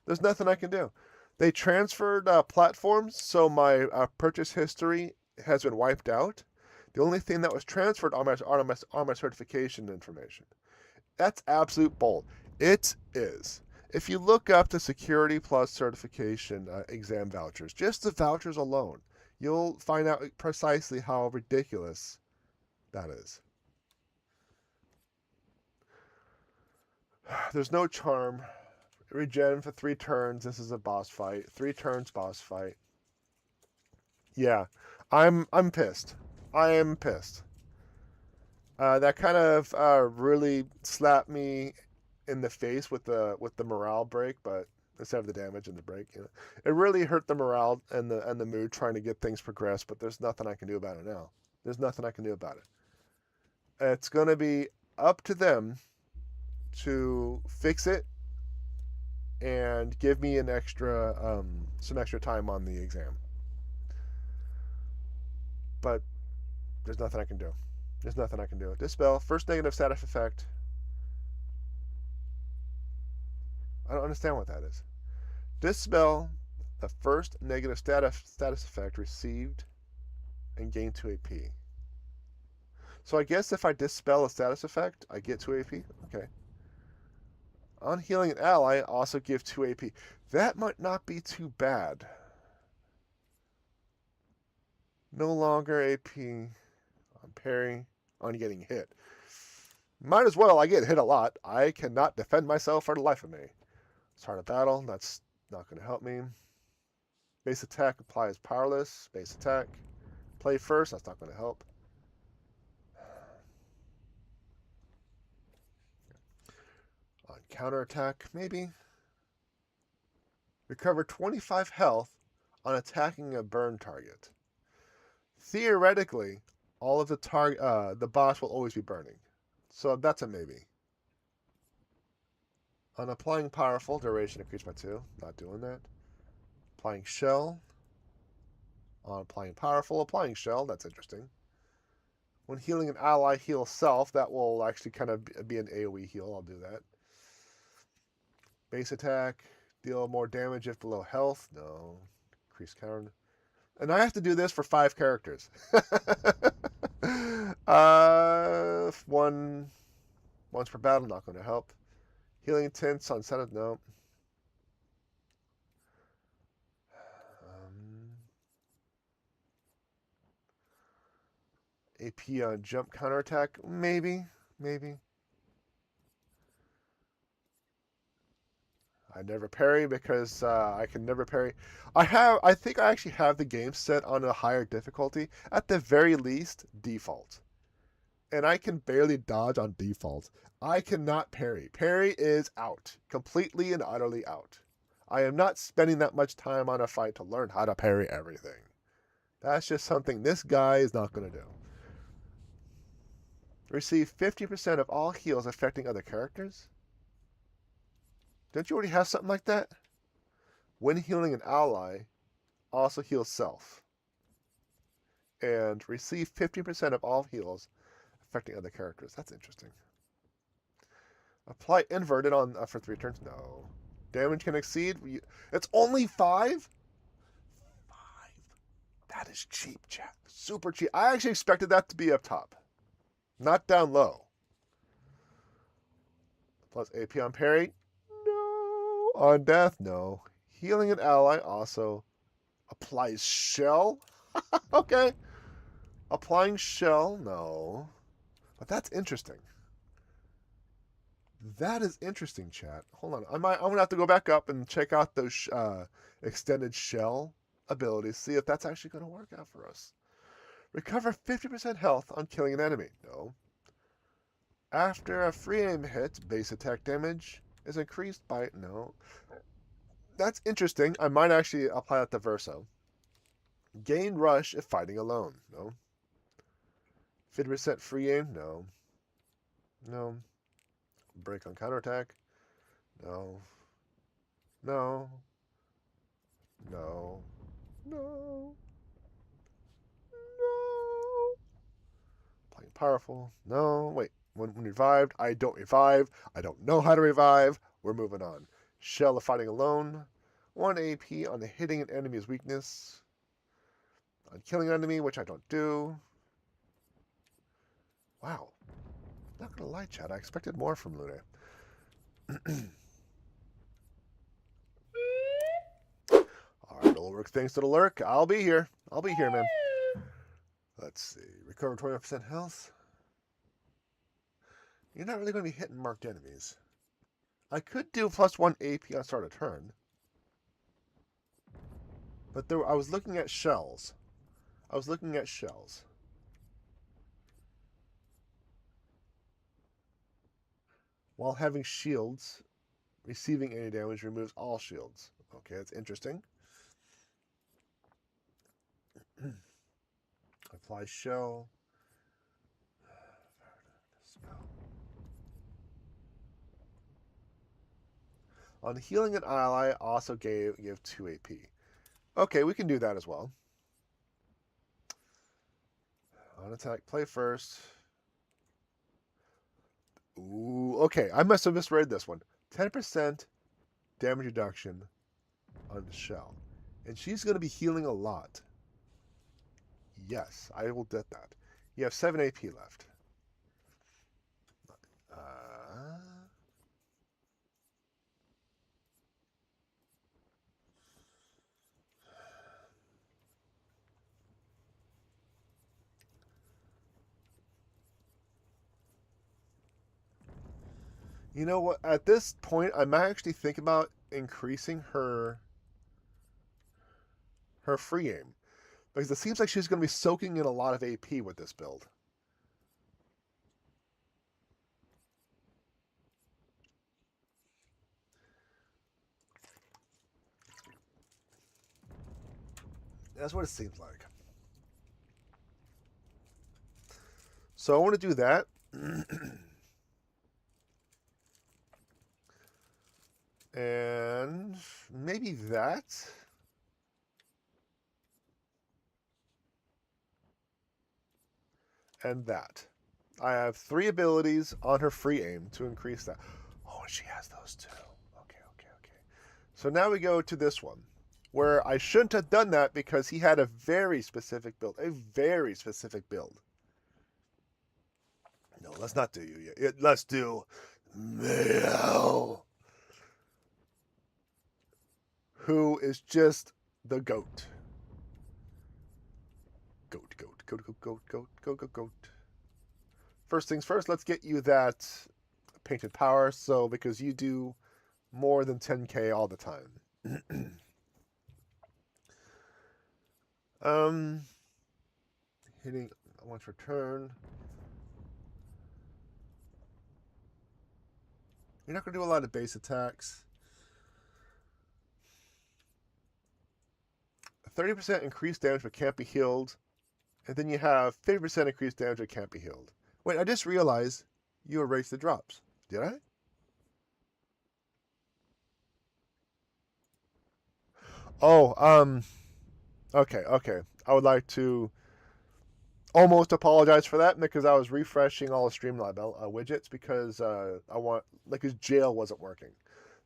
There's nothing I can do. They transferred platforms, so my purchase history has been wiped out. The only thing that was transferred are my certification information. That's absolute bull. It is. If you look up the Security Plus certification exam vouchers, just the vouchers alone, you'll find out precisely how ridiculous that is. There's no charm. Regen for 3 turns. This is a boss fight. 3 turns, boss fight. Yeah, I'm pissed. I am pissed. That kind of really slapped me in the face with the morale break, but instead of the damage and the break, it really hurt the morale and the mood trying to get things progressed. But there's nothing I can do about it now. There's nothing I can do about it. It's gonna be up to them to fix it and give me an extra some extra time on the exam. But there's nothing I can do. There's nothing I can do. Dispel, first negative status effect. I don't understand what that is. Dispel, the first negative status effect received and gain 2 AP. So I guess if I dispel a status effect, I get 2 AP? Okay. On healing an ally, also give 2 AP. That might not be too bad. No longer AP on parry on getting hit. Might as well, I get hit a lot. I cannot defend myself for the life of me. Start of battle, that's not going to help me. Base attack applies powerless. Base attack. Play first, that's not going to help. On counterattack, maybe. Recover 25 health on attacking a burn target. Theoretically, all of the boss will always be burning. So that's a maybe. On applying powerful, duration increased by 2. Not doing that. Applying shell. On applying powerful, applying shell. That's interesting. When healing an ally, heal self. That will actually kind of be an AoE heal. I'll do that. Base attack. Deal more damage if below health. No. Increase counter. And I have to do this for 5 characters. Once per battle, not going to help. Healing tints on Senate, no. AP on jump counterattack, maybe. I never parry because I can never parry. I think I actually have the game set on a higher difficulty. At the very least, default. And I can barely dodge on default. I cannot parry. Parry is out. Completely and utterly out. I am not spending that much time on a fight to learn how to parry everything. That's just something this guy is not going to do. Receive 50% of all heals affecting other characters? Don't you already have something like that? When healing an ally, also heal self. And receive 50% of all heals affecting other characters. That's interesting. Apply inverted on for 3 turns. No. Damage can exceed. It's only 5? 5. That is cheap, chat. Super cheap. I actually expected that to be up top. Not down low. Plus AP on parry. No. On death. No. Healing an ally also applies shell. Okay. Applying shell. No. But that's interesting. That is interesting, chat. Hold on. I'm going to have to go back up and check out those extended shell abilities, see if that's actually going to work out for us. Recover 50% health on killing an enemy. No. After a free aim hit, base attack damage is increased by... No. That's interesting. I might actually apply that to Verso. Gain rush if fighting alone. No. 50% free aim. No. No. Break on counterattack. No. No. No. No. No. Playing powerful. No. Wait. When revived, I don't revive. I don't know how to revive. We're moving on. Shell of fighting alone. 1 AP on the hitting an enemy's weakness. On killing an enemy, which I don't do. Wow. Not gonna lie, Chad. I expected more from Luna. Alright, Ulrich, thanks to the lurk. I'll be here. I'll be here, man. Let's see. Recover 25% health. You're not really going to be hitting marked enemies. I could do +1 AP on start of turn. But I was looking at shells. While having shields, receiving any damage removes all shields. Okay, that's interesting. Apply shell. On healing an ally, also give 2 AP. Okay, we can do that as well. On attack, play first. Ooh, okay. I must have misread this one. 10% damage reduction on the shell. And she's going to be healing a lot. Yes, I will get that. You have 7 AP left. You know what? At this point, I might actually think about increasing her free aim. Because it seems like she's going to be soaking in a lot of AP with this build. That's what it seems like. So I want to do that. And maybe that. And that. I have 3 abilities on her free aim to increase that. Oh, she has those too. Okay. So now we go to this one, where I shouldn't have done that because he had a very specific build. No, let's not do you yet. Let's do Mel, who is just the goat. Goat. First things first, let's get you that painted power. So, because you do more than 10k all the time. Hitting once per turn. You're not going to do a lot of base attacks. 30% increased damage but can't be healed. And then you have 50% increased damage but can't be healed. Wait, I just realized you erased the drops. Did I? Oh, okay. I would like to almost apologize for that because I was refreshing all the Streamlab widgets because his jail wasn't working.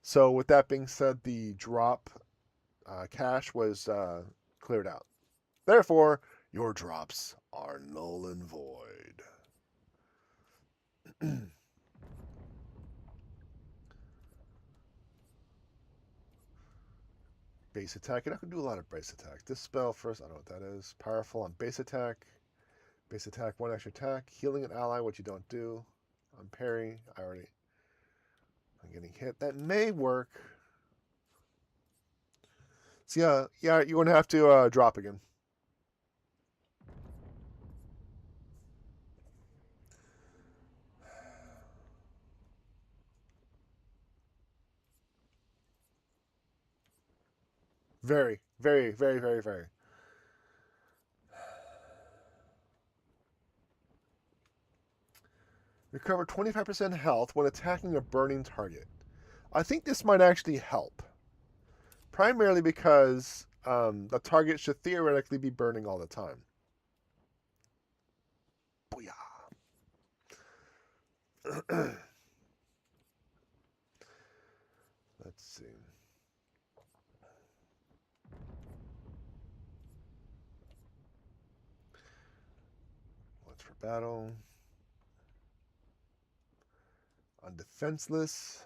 So with that being said, the drop cache was cleared out. Therefore, your drops are null and void. Base attack. You're not going to do a lot of base attack. This spell first, I don't know what that is. Powerful on base attack. Base attack, 1 extra attack. Healing an ally, which you don't do. On parry, I'm getting hit. That may work. So yeah, you're going to have to drop again. Very. Recover 25% health when attacking a burning target. I think this might actually help. Primarily because the target should theoretically be burning all the time. Booyah. Let's see. What's for battle? On defenseless.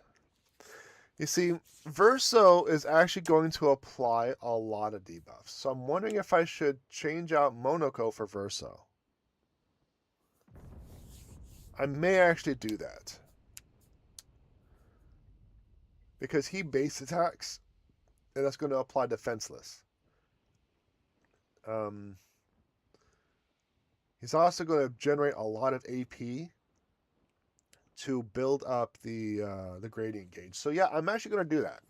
You see, Verso is actually going to apply a lot of debuffs. So I'm wondering if I should change out Monoko for Verso. I may actually do that. Because he base attacks, and that's going to apply defenseless. He's also going to generate a lot of AP to build up the gradient gauge. So yeah, I'm actually going to do that.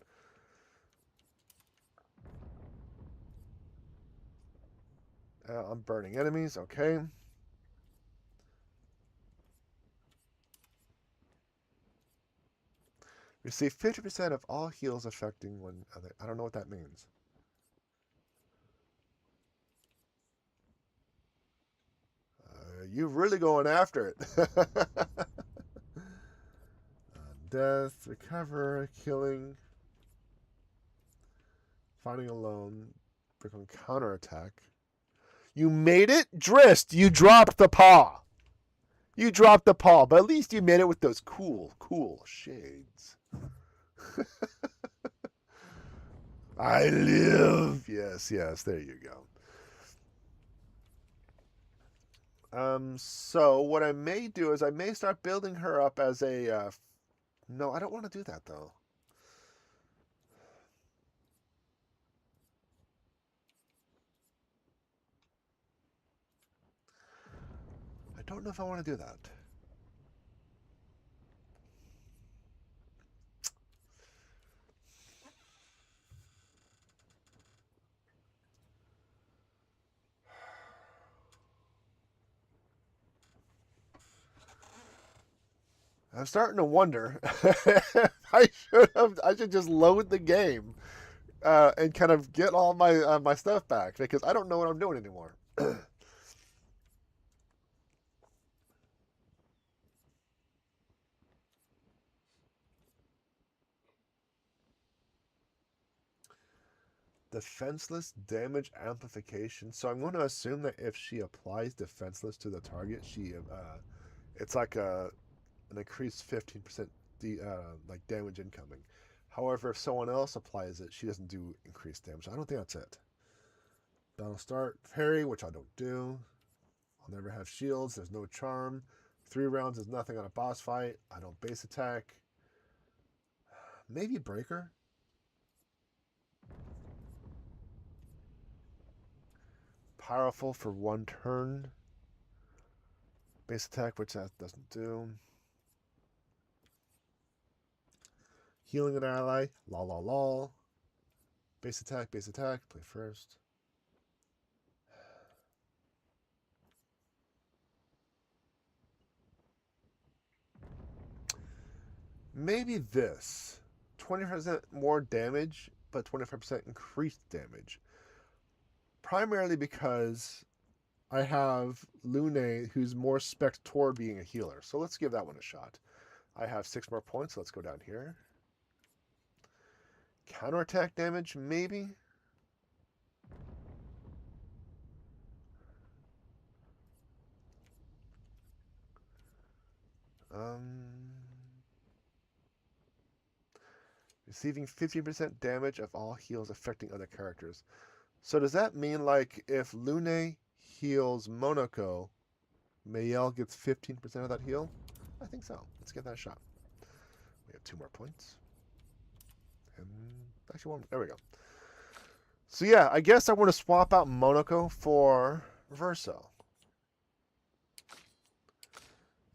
I'm burning enemies, okay. Receive 50% of all heals affecting one other. I don't know what that means. You're really going after it. Death, recover, killing, fighting alone, break on counterattack. You made it? Drist, you dropped the paw. You dropped the paw, but at least you made it with those cool shades. I live. Yes, there you go. So what I may do is I may start building her up as a... no, I don't want to do that, though. I don't know if I want to do that. I'm starting to wonder I should just load the game and kind of get all my my stuff back, because I don't know what I'm doing anymore. Defenseless damage amplification. So I'm going to assume that if she applies defenseless to the target, it's like an increased 15% like damage incoming. However, if someone else applies it, she doesn't do increased damage. I don't think that's it. Battle start, parry, which I don't do. I'll never have shields. There's no charm. 3 rounds is nothing on a boss fight. I don't base attack. Maybe breaker. Powerful for 1 turn. Base attack, which that doesn't do. Healing an ally. Lol. Base attack. Play first. Maybe this. 20% more damage, but 25% increased damage. Primarily because I have Lune, who's more spec toward being a healer. So let's give that one a shot. I have 6 more points. So let's go down here. Counterattack damage, maybe? Receiving 50% damage of all heals affecting other characters. So does that mean, like, if Lune heals Monoko, Mayel gets 15% of that heal? I think so. Let's give that a shot. We have 2 more points. And actually, 1. There we go. So yeah, I guess I want to swap out Monoko for Verso.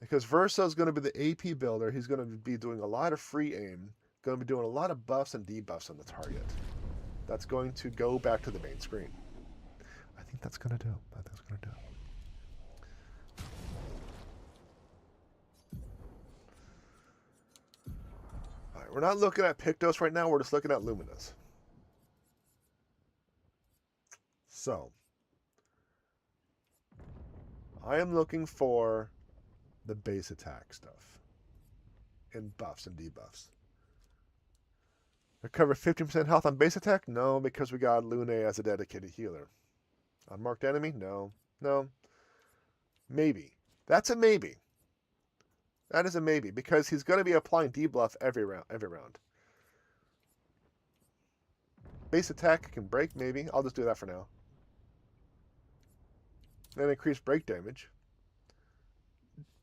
Because Verso is going to be the AP builder. He's going to be doing a lot of free aim. Going to be doing a lot of buffs and debuffs on the target. That's going to go back to the main screen. I think that's going to do. Alright, we're not looking at Pictos right now, we're just looking at Luminous. So, I am looking for the base attack stuff. And buffs and debuffs. Recover 15% health on base attack? No, because we got Lune as a dedicated healer. Unmarked enemy? No. No. Maybe. That's a maybe. That is a maybe, because he's going to be applying debuff every round. Base attack can break, maybe. I'll just do that for now. Then increase break damage.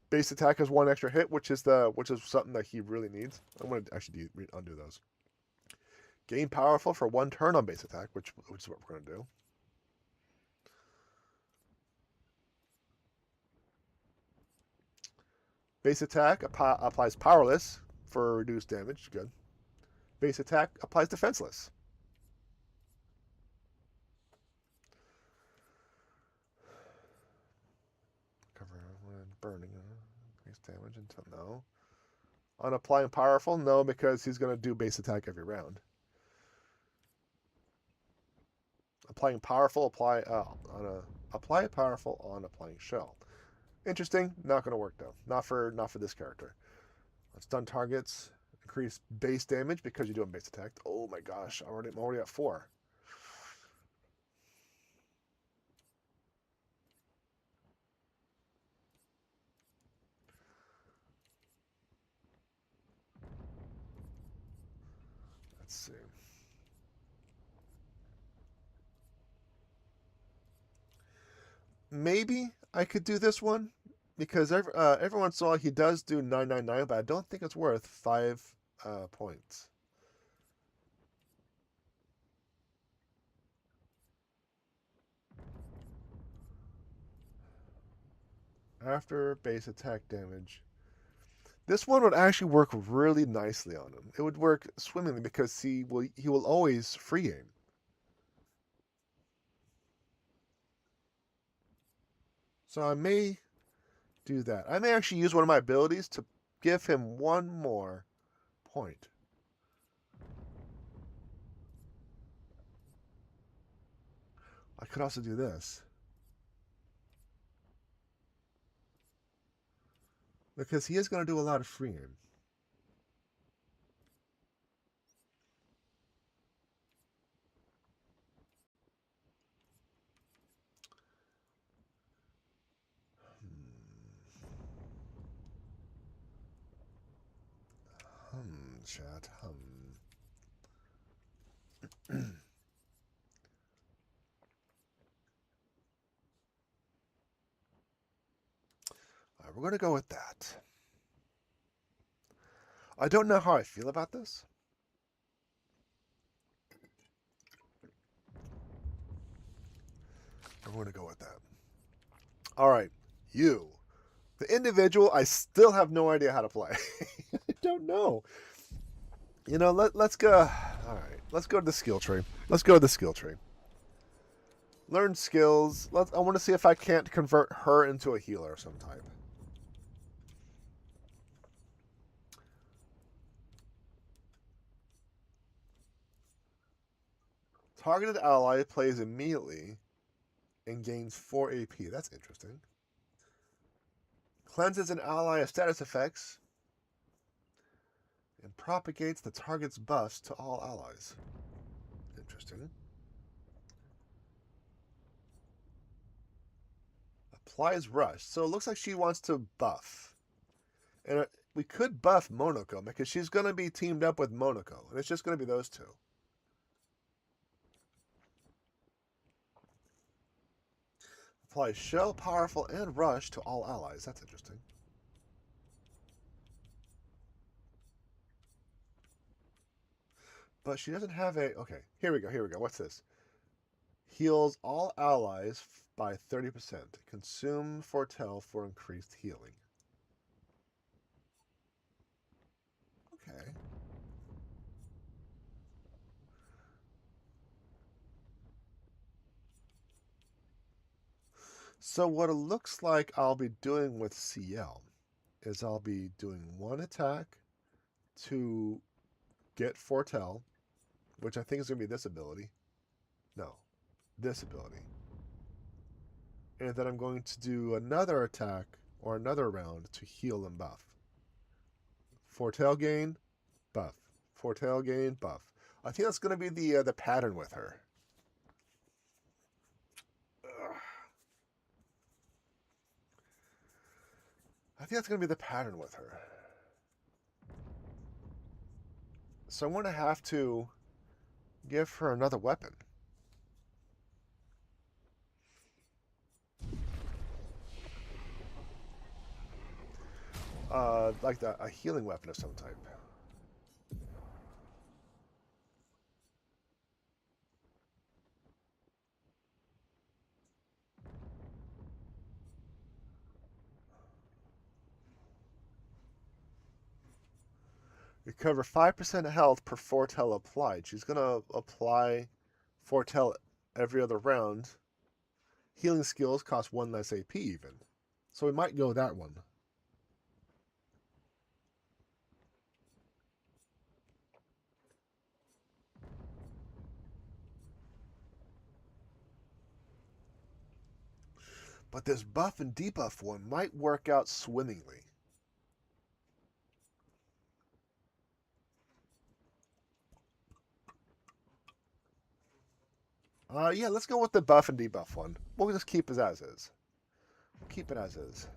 Base attack has 1 extra hit, which is something that he really needs. I'm going to actually undo those. Gain powerful for 1 turn on base attack, which is what we're going to do. Base attack applies powerless for reduced damage. Good. Base attack applies defenseless. Cover when burning. Increase damage until no. On applying powerful, no, because he's going to do base attack every round. Applying powerful, apply powerful on applying shell. Interesting. Not going to work though. Not for this character. Stun targets. Increase base damage because you're doing base attack. Oh my gosh! I'm already at 4. Let's see. Maybe I could do this one because every once in a while he does do 999, but I don't think it's worth 5 points. After base attack damage. This one would actually work really nicely on him. It would work swimmingly because he will always free aim. So I may do that. I may actually use one of my abilities to give him 1 more point. I could also do this. Because he is going to do a lot of free aim. Chat. All right, we're going to go with that. I don't know how I feel about this. I'm going to go with that. All right, you. The individual, I still have no idea how to play. I don't know. You know, let's go. All right, let's go to the skill tree. Let's go to the skill tree. Learn skills. I want to see if I can't convert her into a healer of some type. Targeted ally plays immediately and gains 4 AP. That's interesting. Cleanses an ally of status effects and propagates the target's buffs to all allies. Interesting. Applies rush. So it looks like she wants to buff. And we could buff Monoko because she's going to be teamed up with Monoko. And it's just going to be those two. Applies shell, powerful, and rush to all allies. That's interesting. But she doesn't have a... Okay, here we go. What's this? Heals all allies by 30%. Consume Foretell for increased healing. Okay. So what it looks like I'll be doing with CL is I'll be doing 1 attack to get Foretell, which I think is going to be this ability. No, this ability. And then I'm going to do another attack or another round to heal and buff. Foretell gain, buff. Foretell gain, buff. I think that's going to be the pattern with her. I think that's going to be the pattern with her. So I'm going to have to give her another weapon. Like a healing weapon of some type. Recover 5% health per Foretell applied. She's going to apply Foretell every other round. Healing skills cost 1 less AP even. So we might go that one. But this buff and debuff one might work out swimmingly. Yeah, let's go with the buff and debuff one. We'll just keep it as is. Keep it as is.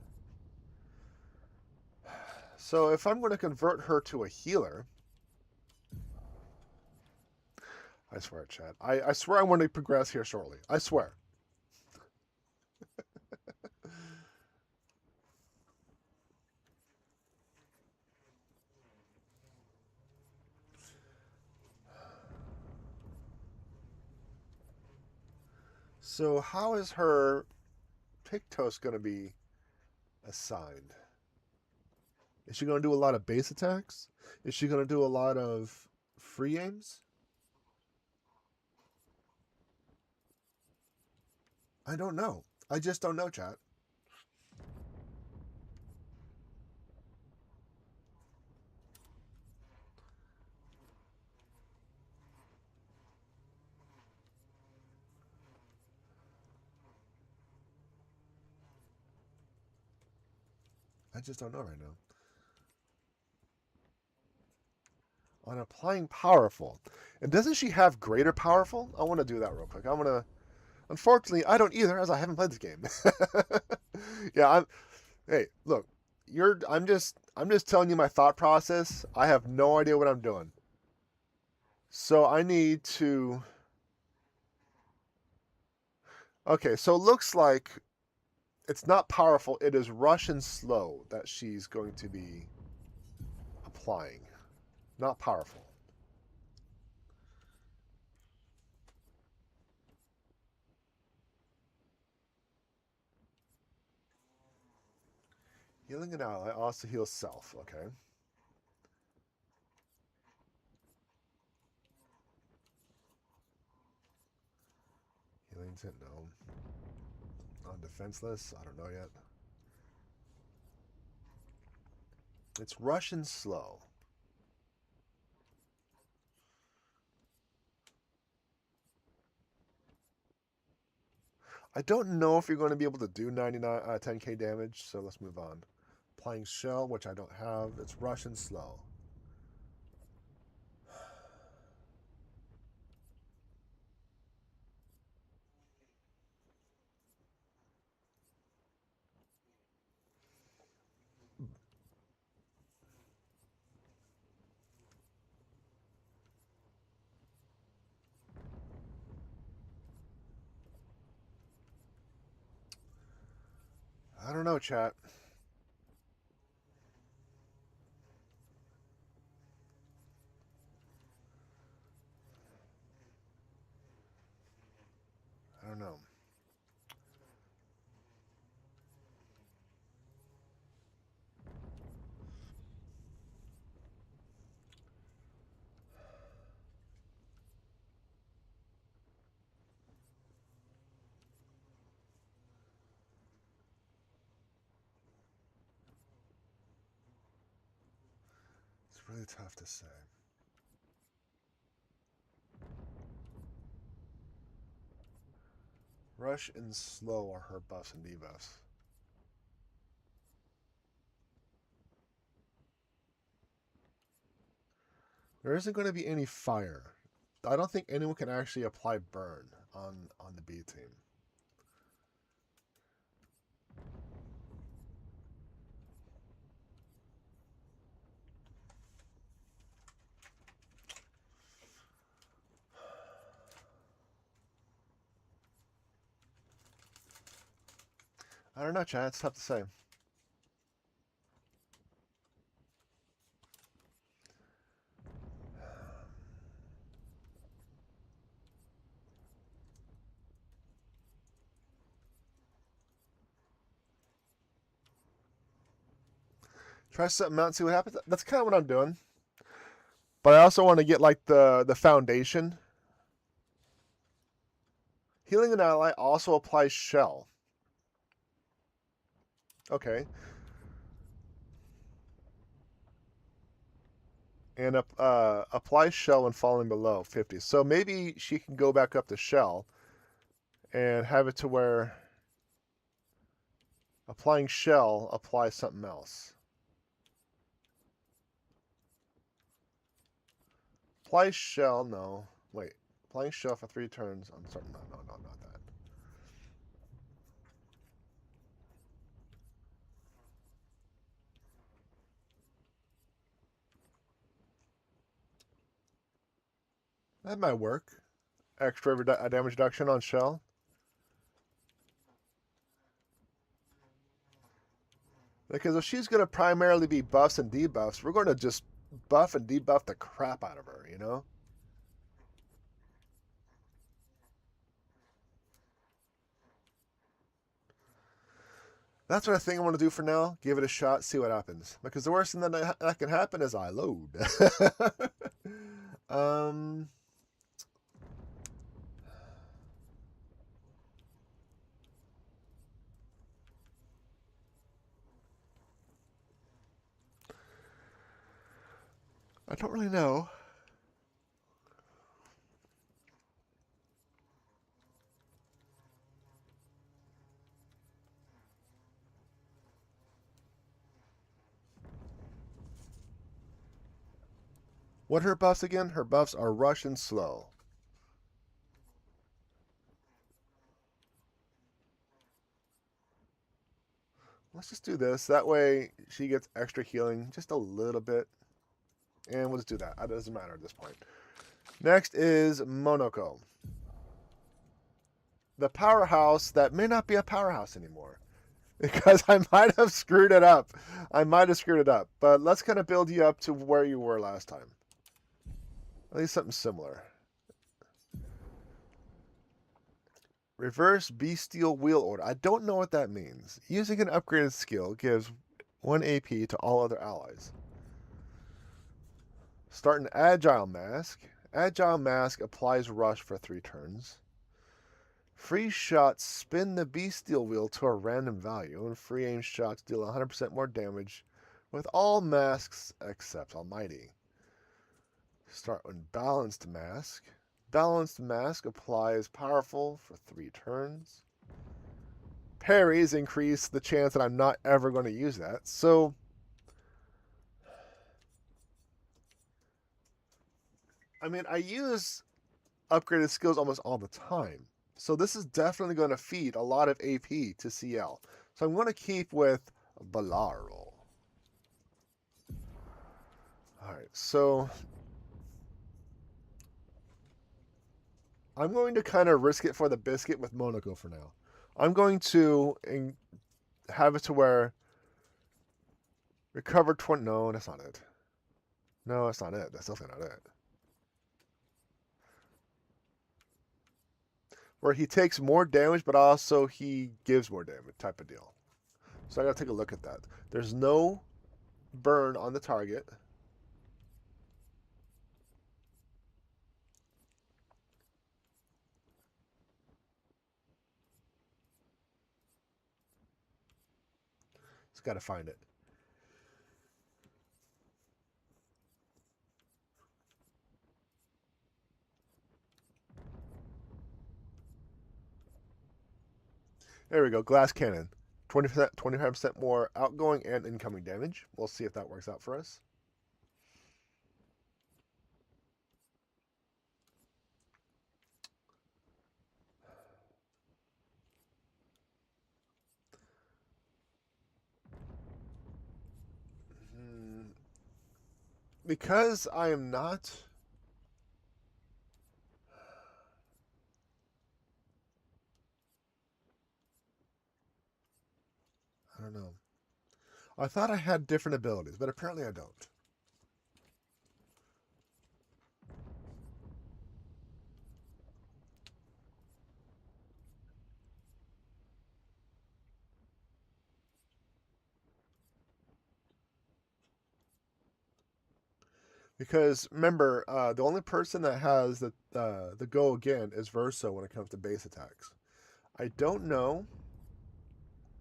So if I'm going to convert her to a healer, I swear, Chad. I swear I want to progress here shortly. I swear. So how is her Pictos going to be assigned? Is she going to do a lot of base attacks? Is she going to do a lot of free aims? I don't know. I just don't know, chat. I just don't know right now. On applying powerful. And doesn't she have greater powerful? I want to do that real quick. I want to... Unfortunately, I don't either, as I haven't played this game. Yeah, hey, look. I'm just telling you my thought process. I have no idea what I'm doing. So I need to... Okay, so it looks like it's not powerful. It is rush and slow that she's going to be applying. Not powerful. Healing an ally also heals self. Okay. Healing tint, no. On defenseless, I don't know yet. It's rush and slow. I don't know if you're going to be able to do 10k damage, so let's move on. Applying shell, which I don't have. It's rush and slow. I don't know, chat. I don't know. It's really tough to say. Rush and slow are her buffs and debuffs. There isn't going to be any fire. I don't think anyone can actually apply burn on the B team. I don't know, Chad. It's tough to say. Try something out and see what happens. That's kind of what I'm doing. But I also want to get like the foundation. Healing an ally also applies shell. Okay. And apply shell when falling below 50. So maybe she can go back up to shell and have it to where applying shell applies something else. Apply shell, no. Wait. Applying shell for 3 turns. I'm sorry. No, not that. That might work. Extra damage reduction on shell. Because if she's going to primarily be buffs and debuffs, we're going to just buff and debuff the crap out of her, you know? That's what I think I want to do for now. Give it a shot, see what happens. Because the worst thing that can happen is I load. I don't really know. What are her buffs again? Her buffs are rush and slow. Let's just do this. That way she gets extra healing just a little bit. And we'll just do that. It doesn't matter at this point. Next is Monoko. The powerhouse that may not be a powerhouse anymore. Because I might have screwed it up. But let's kind of build you up to where you were last time. At least something similar. Reverse Bestial Wheel Order. I don't know what that means. Using an upgraded skill gives 1 AP to all other allies. Start an Agile Mask. Agile Mask applies Rush for 3 turns. Free shots spin the Bestial Wheel to a random value, and free aim shots deal 100% more damage with all masks except Almighty. Start with Balanced Mask. Balanced Mask applies powerful for 3 turns. Parries increase the chance that I'm not ever going to use that. So I mean, I use upgraded skills almost all the time. So this is definitely going to feed a lot of AP to CL. So I'm going to keep with Balaro. Alright, so I'm going to kind of risk it for the biscuit with Monoko for now. I'm going to have it to where recover 20... No, that's not it. No, that's not it. That's definitely not it. Where he takes more damage, but also he gives more damage type of deal. So I gotta take a look at that. There's no burn on the target. Just gotta find it. There we go. Glass cannon. 20%, 25% more outgoing and incoming damage. We'll see if that works out for us. Because I am not... I don't know. I thought I had different abilities, but apparently I don't. Because remember, the only person that has the go again is Verso when it comes to base attacks. I don't know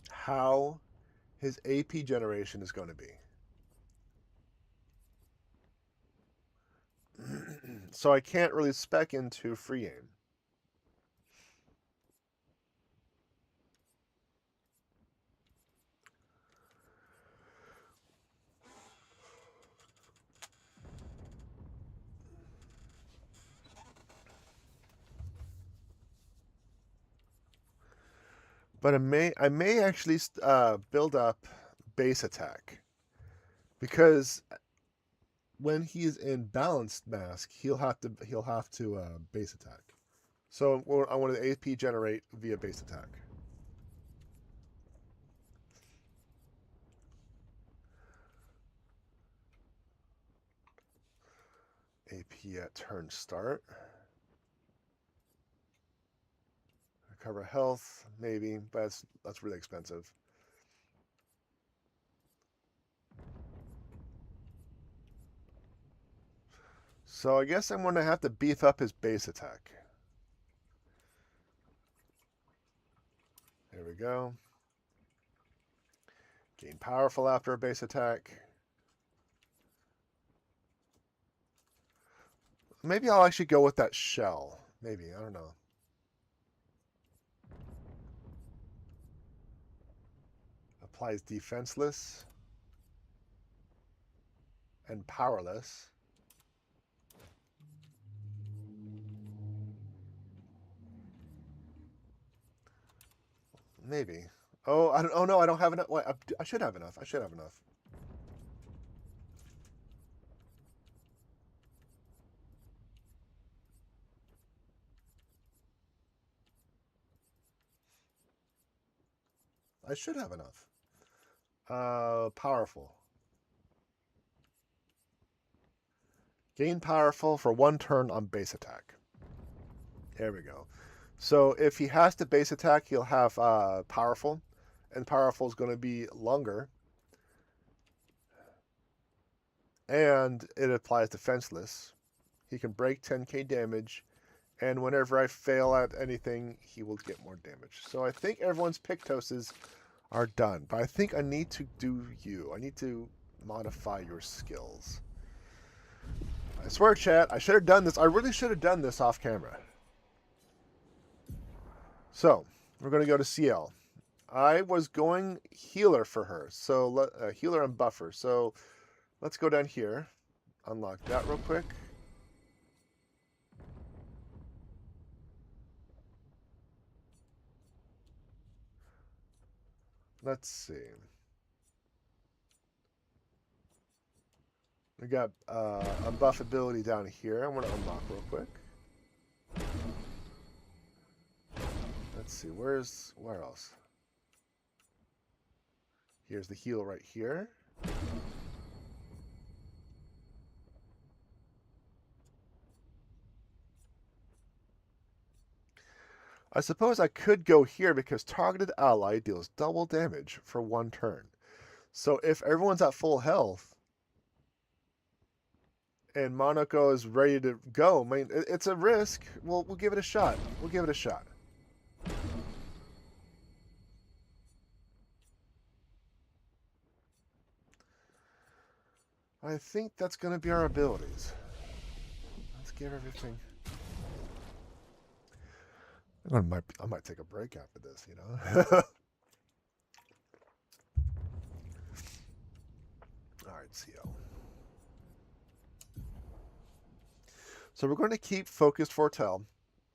how his AP generation is going to be. So I can't really spec into free aim. But I may actually build up base attack, because when he's in balanced mask, he'll have to base attack. So I want to AP generate via base attack. AP at turn start. Recover health, maybe, but that's really expensive. So I guess I'm going to have to beef up his base attack. There we go. Gain powerful after a base attack. Maybe I'll actually go with that shell. Maybe, I don't know. Applies defenseless and powerless. Maybe. Oh, I don't. Oh no, I don't have enough. Wait, I should have enough. I should have enough. I should have enough. Powerful. Gain powerful for 1 turn on base attack. There we go. So if he has to base attack, he'll have powerful, and powerful is going to be longer, and it applies defenseless. He can break 10k damage, and whenever I fail at anything, he will get more damage. So I think everyone's Pictoses are done, but I think I need to do you. I need to modify your skills. I swear, chat, I should have done this. I really should have done this off camera. So, we're going to go to CL. I was going healer for her, so healer and buffer. So, let's go down here. Unlock that real quick. Let's see. We got a buff ability down here. I want to unlock real quick. Let's see, where else? Here's the heal right here. I suppose I could go here because targeted ally deals double damage for 1 turn. So if everyone's at full health and Monaco is ready to go, I mean, it's a risk. We'll give it a shot. We'll give it a shot. I think that's going to be our abilities. Let's give everything. I might take a break after this, you know. All right, CO. So we're going to keep focused foretell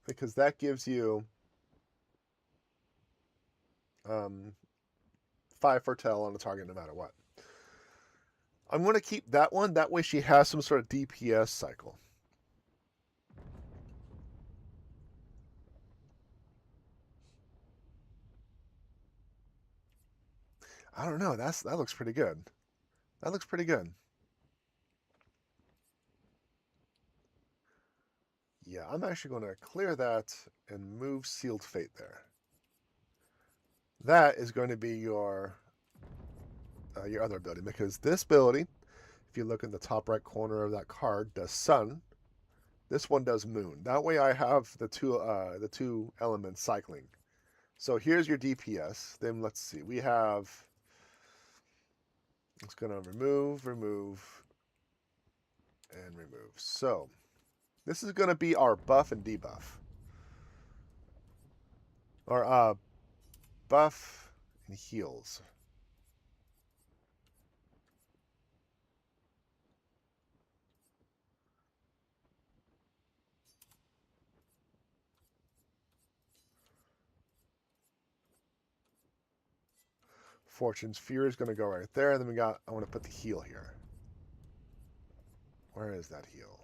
because that gives you 5 foretell on the target no matter what. I'm going to keep that one. That way she has some sort of DPS cycle. I don't know. That looks pretty good. That looks pretty good. Yeah, I'm actually going to clear that and move Sealed Fate there. That is going to be your other ability, because this ability, if you look in the top right corner of that card, does Sun. This one does Moon. That way I have the two elements cycling. So here's your DPS. Then let's see. We have, it's going to remove, and remove. So this is going to be our buff and debuff. Or buff and heals. Fortune's Fury is going to go right there. And then I want to put the heal here. Where is that heal?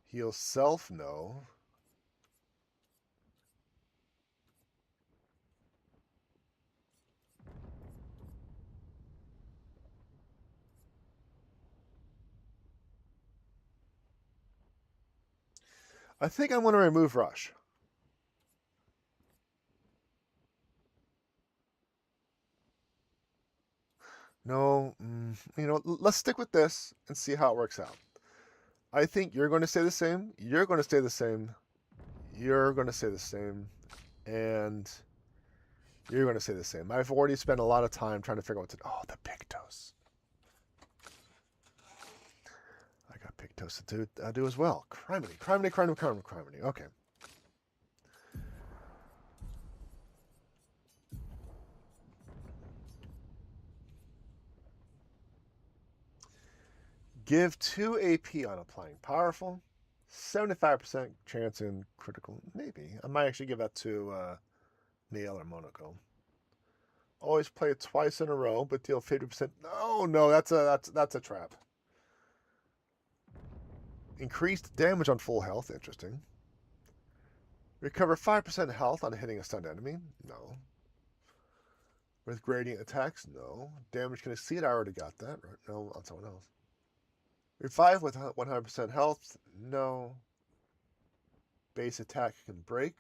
Heal self? No. I think I'm going to remove Rush. No, you know, let's stick with this and see how it works out. I think you're going to stay the same. You're going to stay the same. You're going to stay the same. And you're going to stay the same. I've already spent a lot of time trying to figure out what to do. Oh, the Pictos. I got Pictos to do as well. Criminy. Okay. Give 2 AP on applying powerful. 75% chance in critical. Maybe. I might actually give that to Nail or Monaco. Always play it twice in a row, but deal 50%. No, that's a trap. Increased damage on full health. Interesting. Recover 5% health on hitting a stunned enemy. No. With gradient attacks. No. Damage can exceed. I already got that. Right? No, on someone else. Revive with 100% health. No. Base attack can break.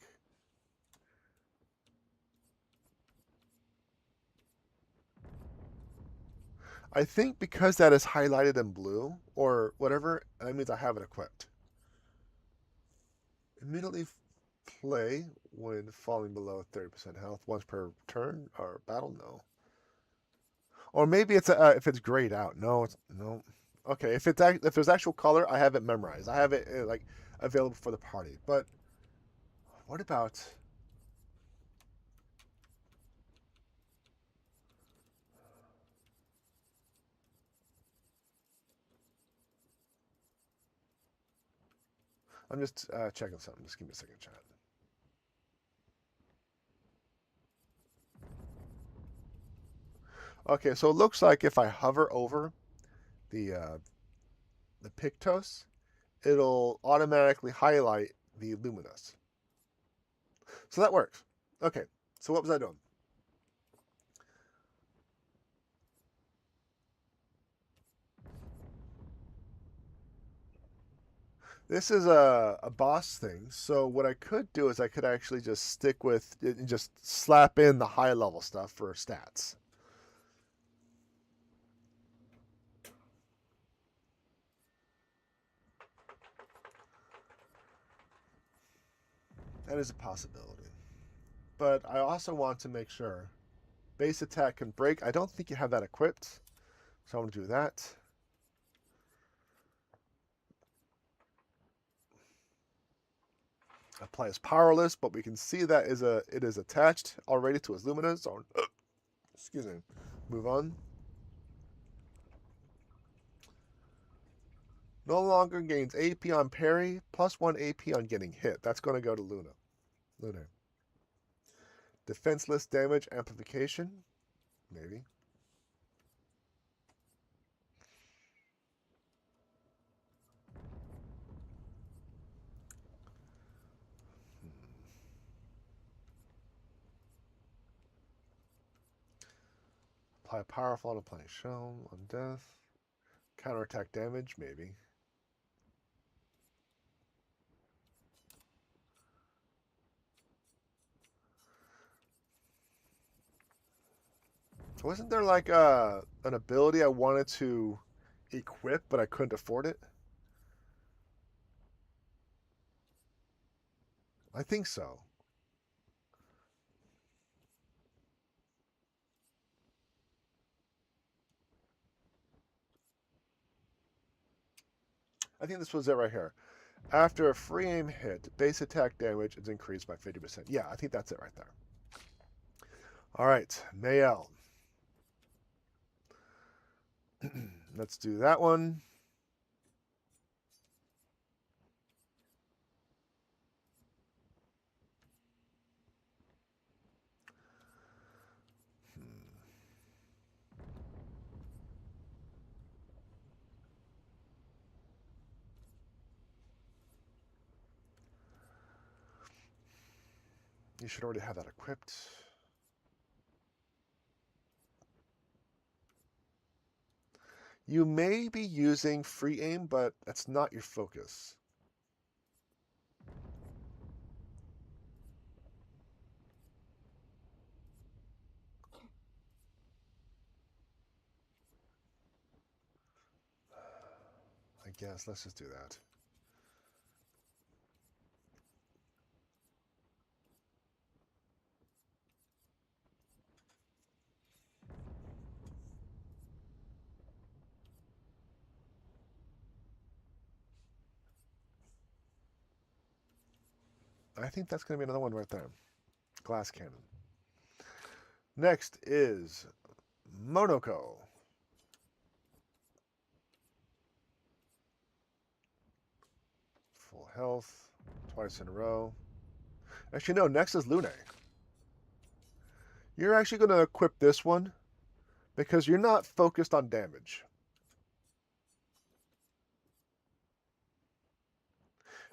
I think because that is highlighted in blue or whatever, that means I have it equipped. Immediately play when falling below 30% health once per turn or battle. No. Or maybe it's if it's grayed out. No, no. Okay, if there's actual color, I have it memorized. I have it like available for the party. But what about? I'm just checking something. Just give me a second, chat. Okay, so it looks like if I hover over the Pictos, it'll automatically highlight the Luminous. So that works. Okay, so what was I doing? This is a boss thing. So what I could do is I could actually just stick with it and just slap in the high level stuff for stats. That is a possibility. But I also want to make sure base attack can break. I don't think you have that equipped. So I'm going to do that. Apply is powerless, but we can see that it is attached already to his Lumina. So, excuse me. Move on. No longer gains AP on parry, plus 1 AP on getting hit. That's going to go to Luna. Defenseless damage amplification? Maybe. Apply powerful on applying shell on death. Counterattack damage? Maybe. Wasn't there like an ability I wanted to equip, but I couldn't afford it? I think so. I think this was it right here. After a free aim hit, base attack damage is increased by 50%. Yeah, I think that's it right there. All right, Mayel. Let's do that one. You should already have that equipped. You may be using free aim, but that's not your focus. I guess let's just do that. I think that's going to be another one right there. Glass cannon. Next is Monoko. Full health, twice in a row. Actually, no, next is Lune. You're actually going to equip this one because you're not focused on damage.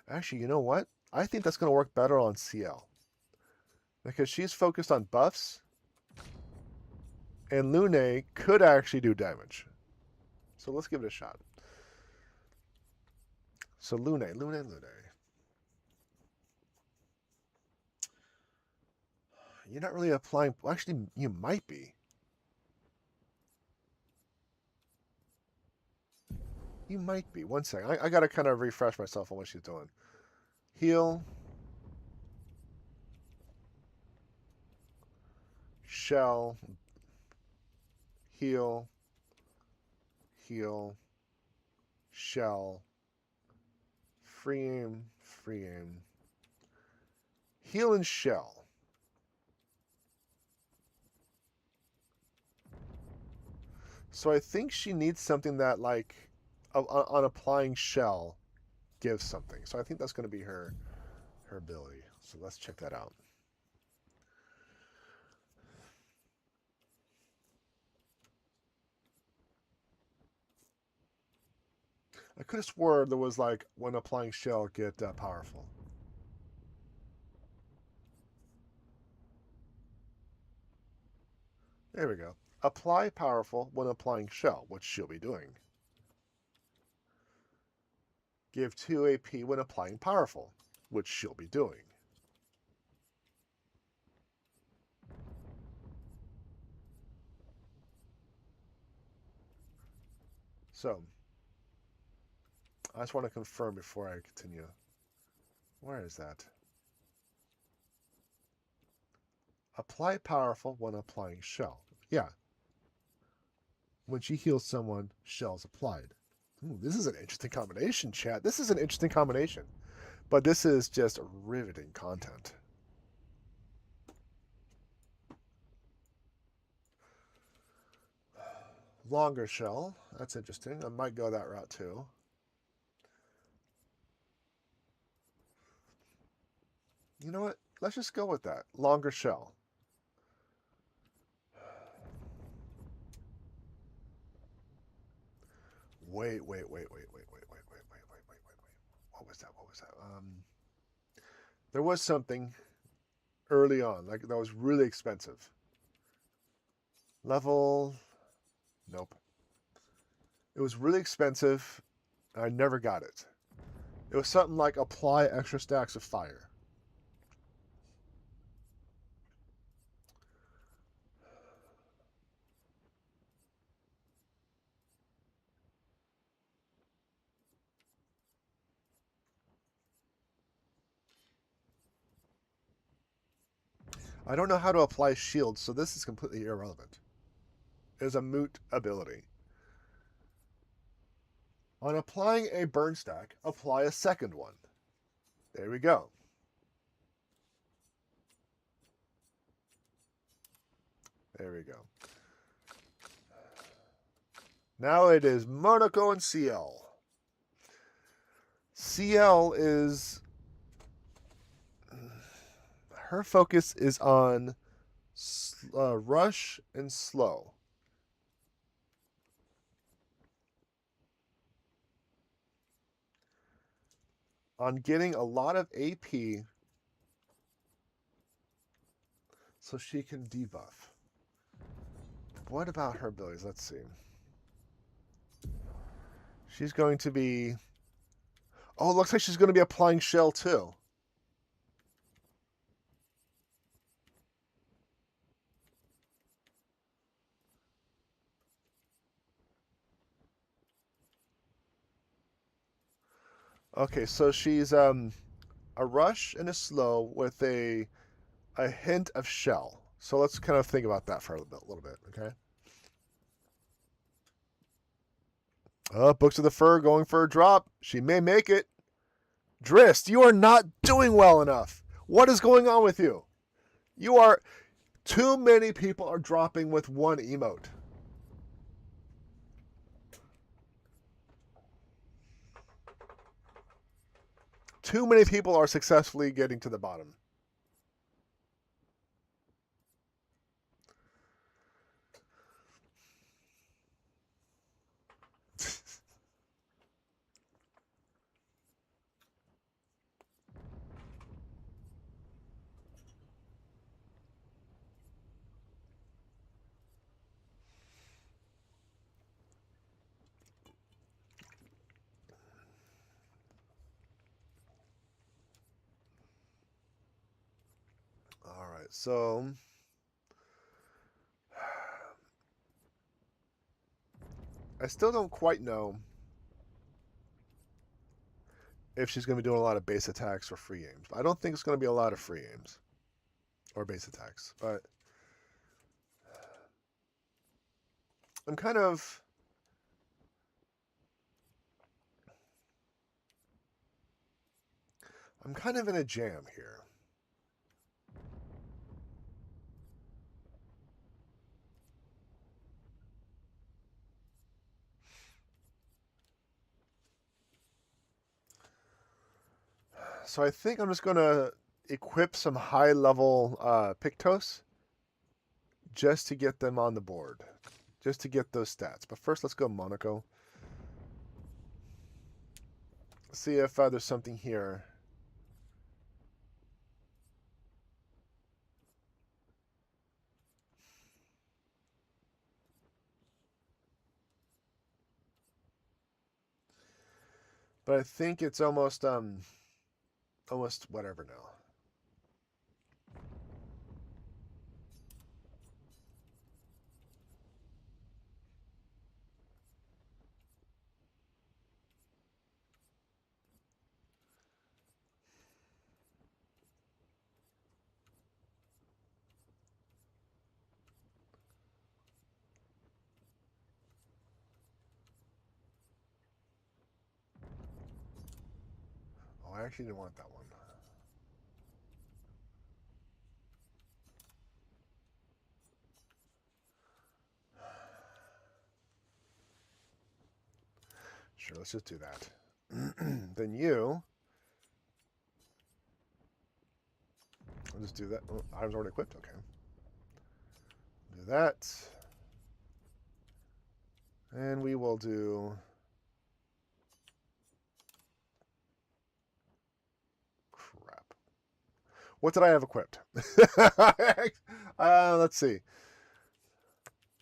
Actually, you know what? I think that's going to work better on CL. Because she's focused on buffs. And Lune could actually do damage. So let's give it a shot. So Lune. You're not really applying... Well, actually, you might be. You might be. One second. I got to kind of refresh myself on what she's doing. Heal. Shell. Heal. Heal. Shell. Free aim. Free aim. Heal and shell. So I think she needs something that, like, on applying shell, gives something. So I think that's going to be her ability. So let's check that out. I could have swore there was, like, when applying shell, get powerful. There we go. Apply powerful when applying shell, which she'll be doing. Give 2 AP when applying powerful, which she'll be doing. So, I just want to confirm before I continue. Where is that? Apply powerful when applying shell. Yeah. When she heals someone, shell's applied. Ooh, this is an interesting combination, chat. This is an interesting combination. But this is just riveting content. Longer shell. That's interesting. I might go that route too. You know what? Let's just go with that. Longer shell. Wait. What was that? There was something early on, like that was really expensive. Level, nope. It was really expensive. I never got it. It was something like apply extra stacks of fire. I don't know how to apply shields, so this is completely irrelevant. It is a moot ability. On applying a burn stack, apply a second one. There we go. There we go. Now it is Monaco and CL. CL is... her focus is on rush and slow. On getting a lot of AP so she can debuff. What about her abilities? Let's see. She's going to be... oh, it looks like she's going to be applying shell too. Okay, so she's a rush and a slow with a hint of shell. So let's kind of think about that for a little bit, okay? Books of the Fur going for a drop. She may make it. Drist, you are not doing well enough. What is going on with you? You are... too many people are dropping with one emote. Too many people are successfully getting to the bottom. All right, so I still don't quite know if she's going to be doing a lot of base attacks or free aims. I don't think it's going to be a lot of free aims or base attacks, but I'm kind of... in a jam here. So I think I'm just going to equip some high-level Pictos just to get them on the board, just to get those stats. But first, let's go Monaco. See if there's something here. But I think it's almost whatever now. I actually didn't want that one. Sure, let's just do that. Then you... I'll just do that. Oh, items already equipped. Okay. Do that. And we will do... Crap. What did I have equipped? Let's see.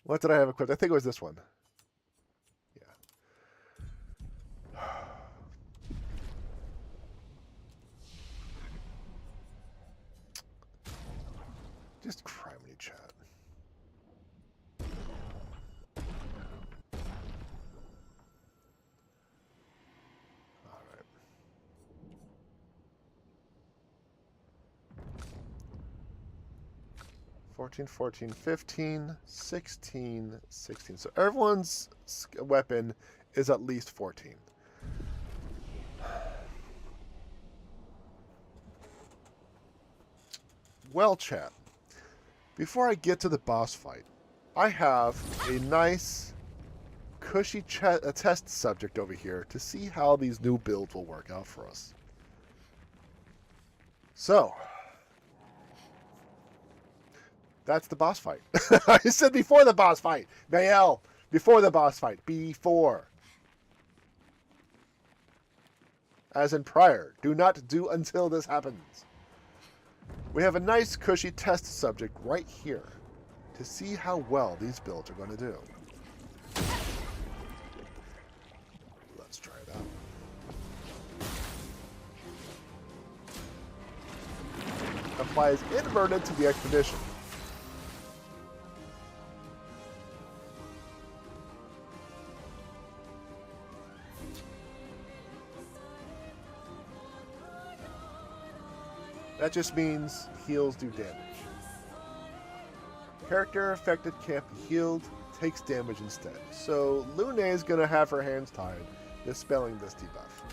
What did I have equipped? I think it was this one. Yeah. Just cry when you chat. All right. 14, 14, 15, 16, 16. So everyone's weapon is at least 14. Well, chat, before I get to the boss fight, I have a nice, cushy test subject over here to see how these new builds will work out for us. So, that's the boss fight. I said before the boss fight. Mael, before the boss fight. Before. As in prior. Do not do until this happens. We have a nice cushy test subject right here to see how well these builds are going to do. Let's try it out. Applies inverted to the expedition. That just means heals do damage. Character affected can't be healed, takes damage instead. So Lune is going to have her hands tied, dispelling this debuff.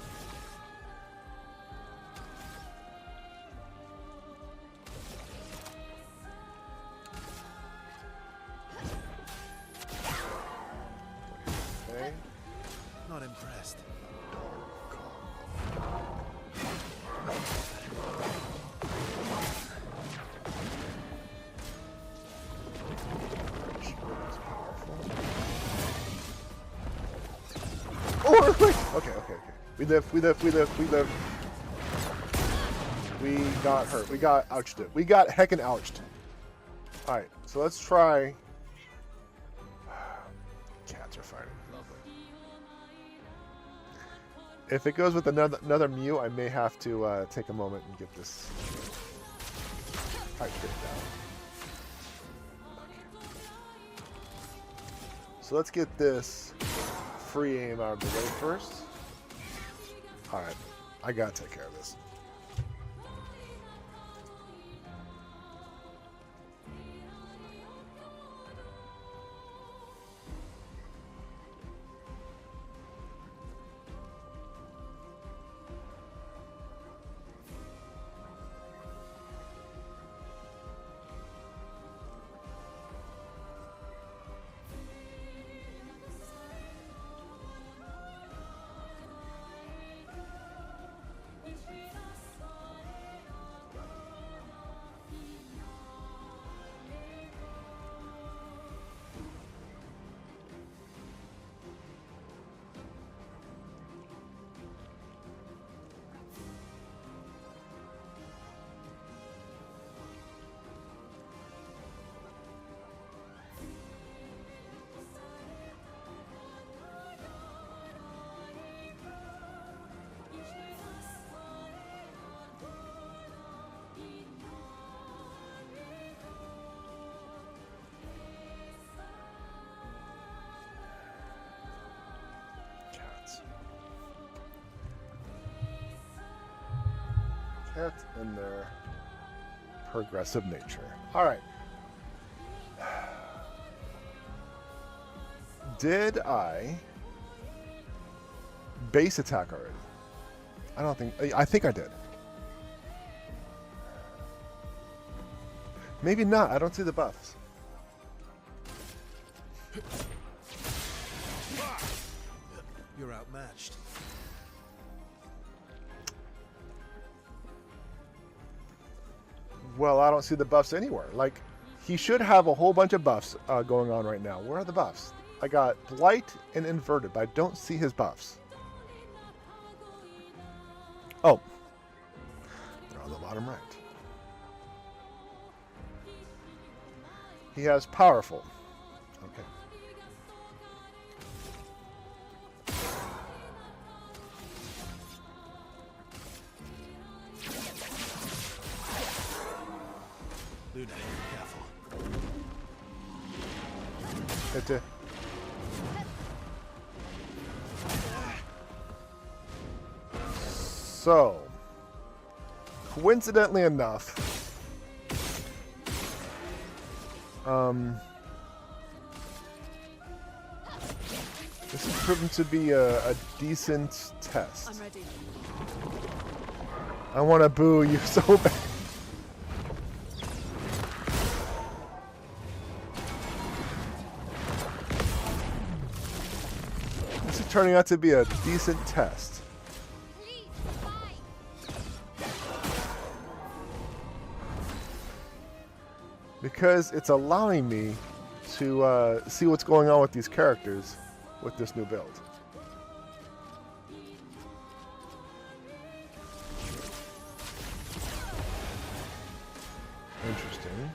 Okay. Not impressed. Okay. We live. We got hurt. We got ouched it. We got heckin' ouched. Alright, so let's try. Cats are fighting. Lovely. If it goes with another Mew, I may have to take a moment and get this fight down. Okay. So let's get this free aim out of the way first. Alright, I gotta take care of this. Cats and their progressive nature. Alright. Did I base attack already? I don't think... I think I did. Maybe not. I don't see the buffs. You're outmatched. Well, I don't see the buffs anywhere. Like, he should have a whole bunch of buffs going on right now. Where are the buffs? I got Blight and Inverted, but I don't see his buffs. Oh. They're on the bottom right. He has Powerful. Okay. Luna, careful. It did. So, coincidentally enough, this has proven to be a decent test. I'm ready. I want to boo you so bad. This is turning out to be a decent test. Because it's allowing me to see what's going on with these characters with this new build. Interesting.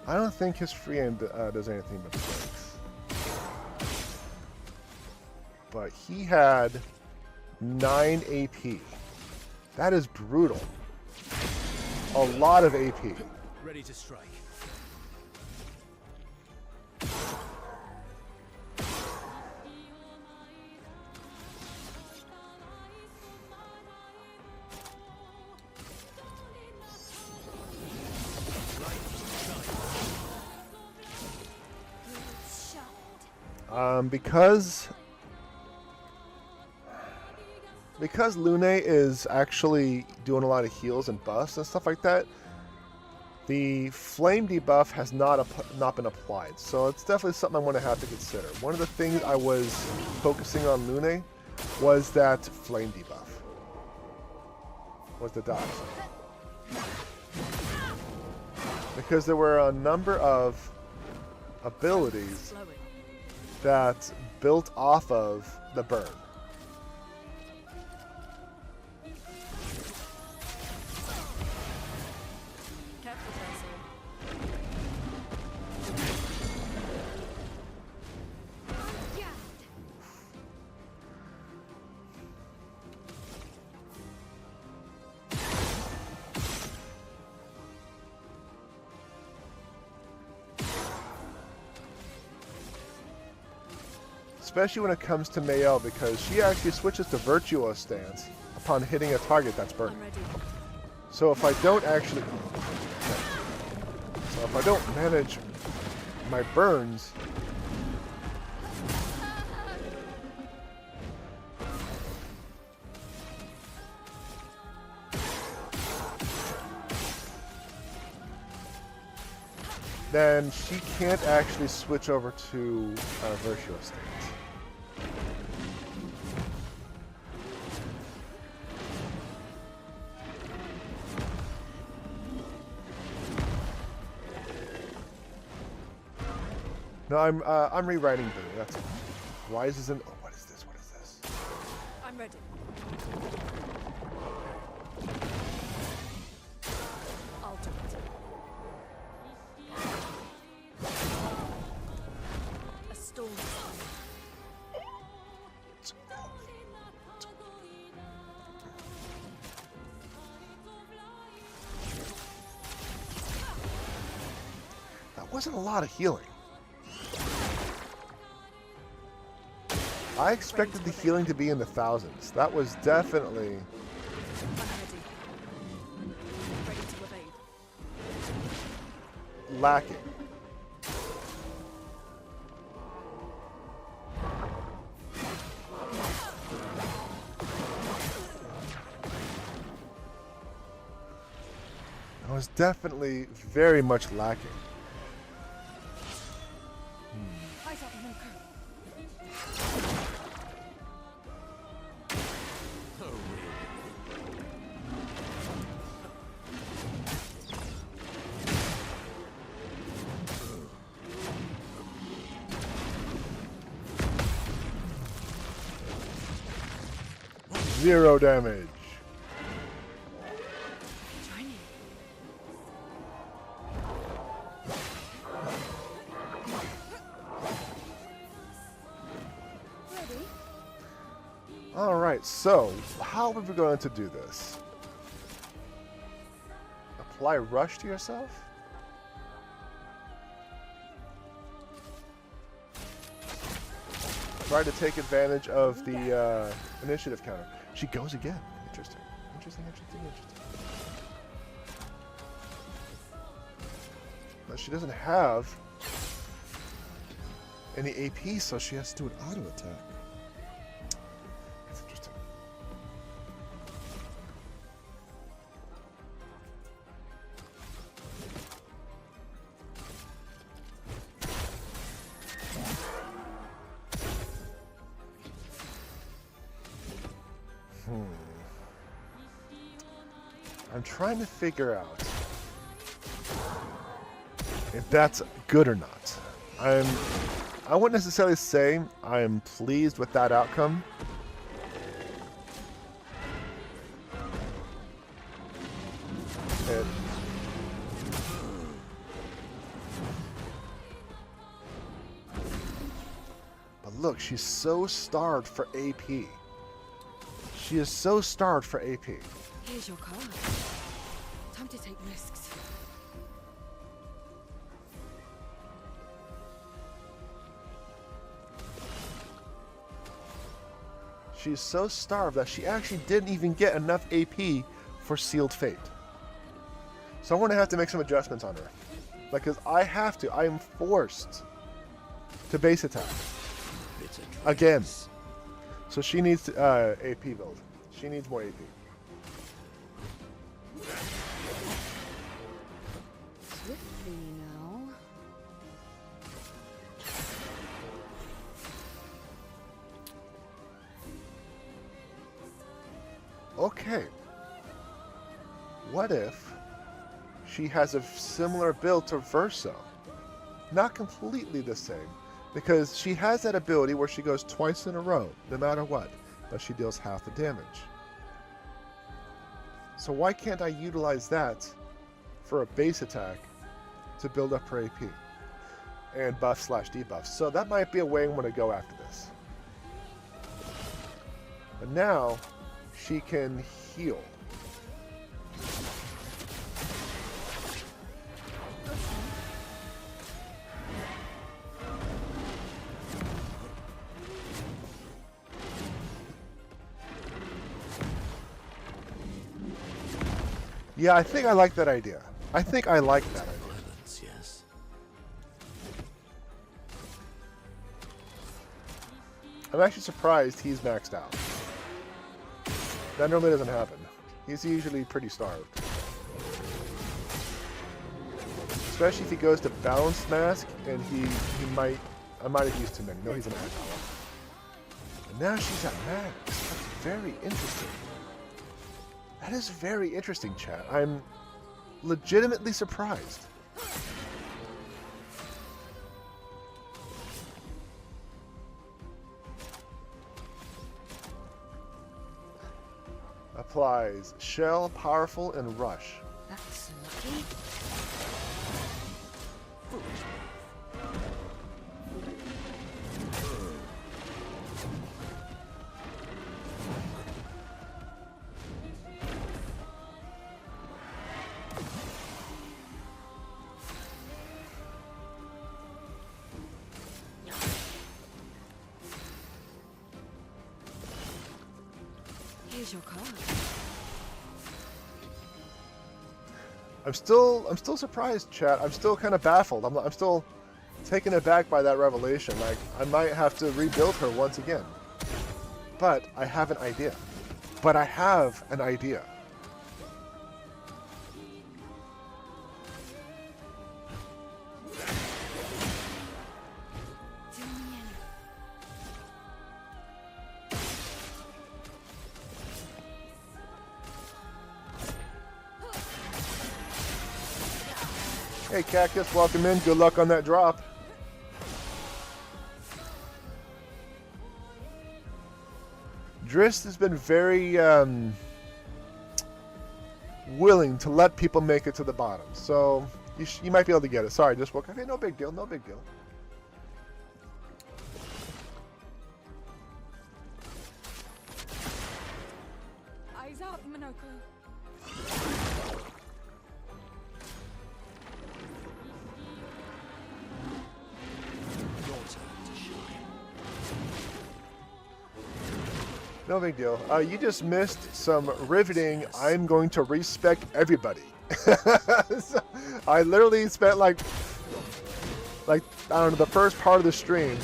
I don't think his free aim does anything but breaks. But he had 9 AP. That is brutal. A lot of AP. Ready to strike. Because Lune is actually doing a lot of heals and buffs and stuff like that, the flame debuff has not been applied. So it's definitely something I'm going to have to consider. One of the things I was focusing on Lune was that flame debuff. Was the dodge. Because there were a number of abilities that built off of the burn. Especially when it comes to Mayel, because she actually switches to Virtuos stance upon hitting a target that's burning. So if I don't manage my burns, then she can't actually switch over to Virtuos stance. No, I'm rewriting Boo. That's all. Wise isn't. Oh, what is this? What is this? I'm ready. I'll do it. A storm is That wasn't a lot of healing. I expected the healing to be in the thousands. That was definitely I'm ready. Ready to evade. lacking. That was definitely very much lacking. Eyes up, Milker. Oh, really? Zero damage. Shiny. Ready? All right, so how are we going to do this? Apply rush to yourself? Try to take advantage of the initiative counter. She goes again. Interesting. Interesting. But she doesn't have any AP, so she has to do an auto attack. That's interesting. I'm trying to figure out if that's good or not. I wouldn't necessarily say I am pleased with that outcome. But look, she's so starved for AP. She is so starved for AP. Here's your card. Time to take risks. She's so starved that she actually didn't even get enough AP for Sealed Fate. So I'm going to have to make some adjustments on her. Because I have to. I am forced to base attack. Bitter Again. dreams. So she needs AP build. She needs more AP. Swiftly now. Okay. What if she has a similar build to Verso? Not completely the same, because she has that ability where she goes twice in a row, no matter what, but she deals half the damage. So why can't I utilize that for a base attack to build up her AP and buff/debuff? So that might be a way I'm going to go after this. But now she can heal. Yeah, I think I like that idea. I think I like that idea. Violence, yes. I'm actually surprised he's maxed out. That normally doesn't happen. He's usually pretty starved. Especially if he goes to Balanced Mask, and I might have used too many. No, he's an agile. And now she's at max. That's very interesting. That is very interesting, chat. I'm legitimately surprised. Applies Shell, Powerful, and Rush. That's lucky. Here's your card. I'm still surprised, chat. I'm still kind of baffled. I'm still taken aback by that revelation. Like, I might have to rebuild her once again. But I have an idea. Hey, Cactus, welcome in. Good luck on that drop. Drist has been very willing to let people make it to the bottom, so you might be able to get it. Sorry, just woke up. Okay, no big deal, no big deal. Eyes up, Minoko. No big deal. You just missed some riveting. I'm going to respec everybody. So, I literally spent like I don't know, the first part of the stream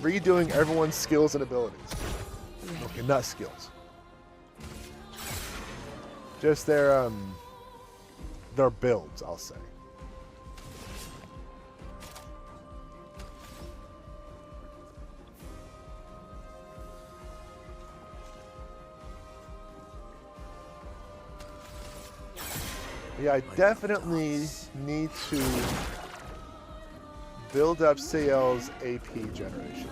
redoing everyone's skills and abilities. Okay, not skills. Just their builds, I'll say. Yeah, I definitely need to build up CL's AP generation.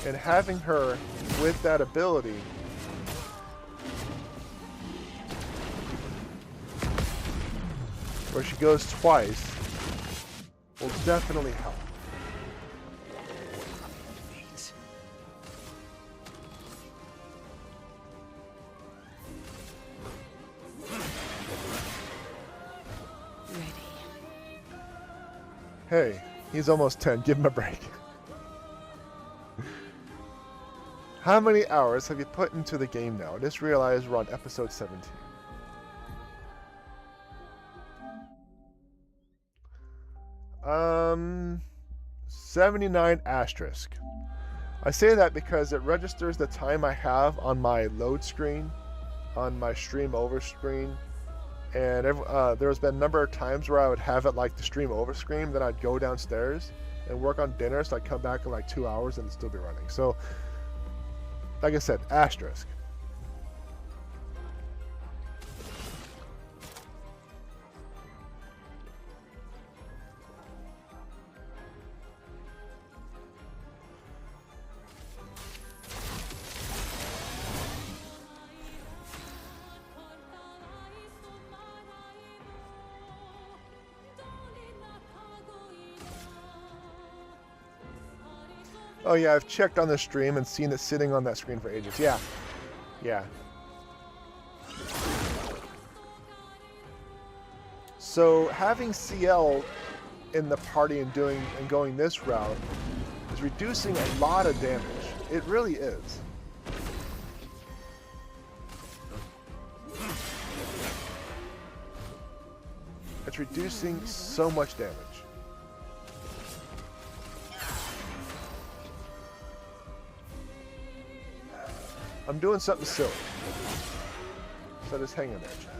And having her with that ability where she goes twice will definitely help. Hey, he's almost 10. Give him a break. How many hours have you put into the game now? I just realized we're on episode 17. Um, 79 asterisk. I say that because it registers the time I have on my load screen, on my stream over screen. And there's been a number of times where I would have it like the stream over screen, then I'd go downstairs and work on dinner, so I'd come back in like 2 hours and it'd still be running. So, like I said, asterisk. Oh yeah, I've checked on the stream and seen it sitting on that screen for ages. Yeah. Yeah. So having CL in the party and going this route is reducing a lot of damage. It really is. It's reducing so much damage. I'm doing something silly. So just hang in there, chat.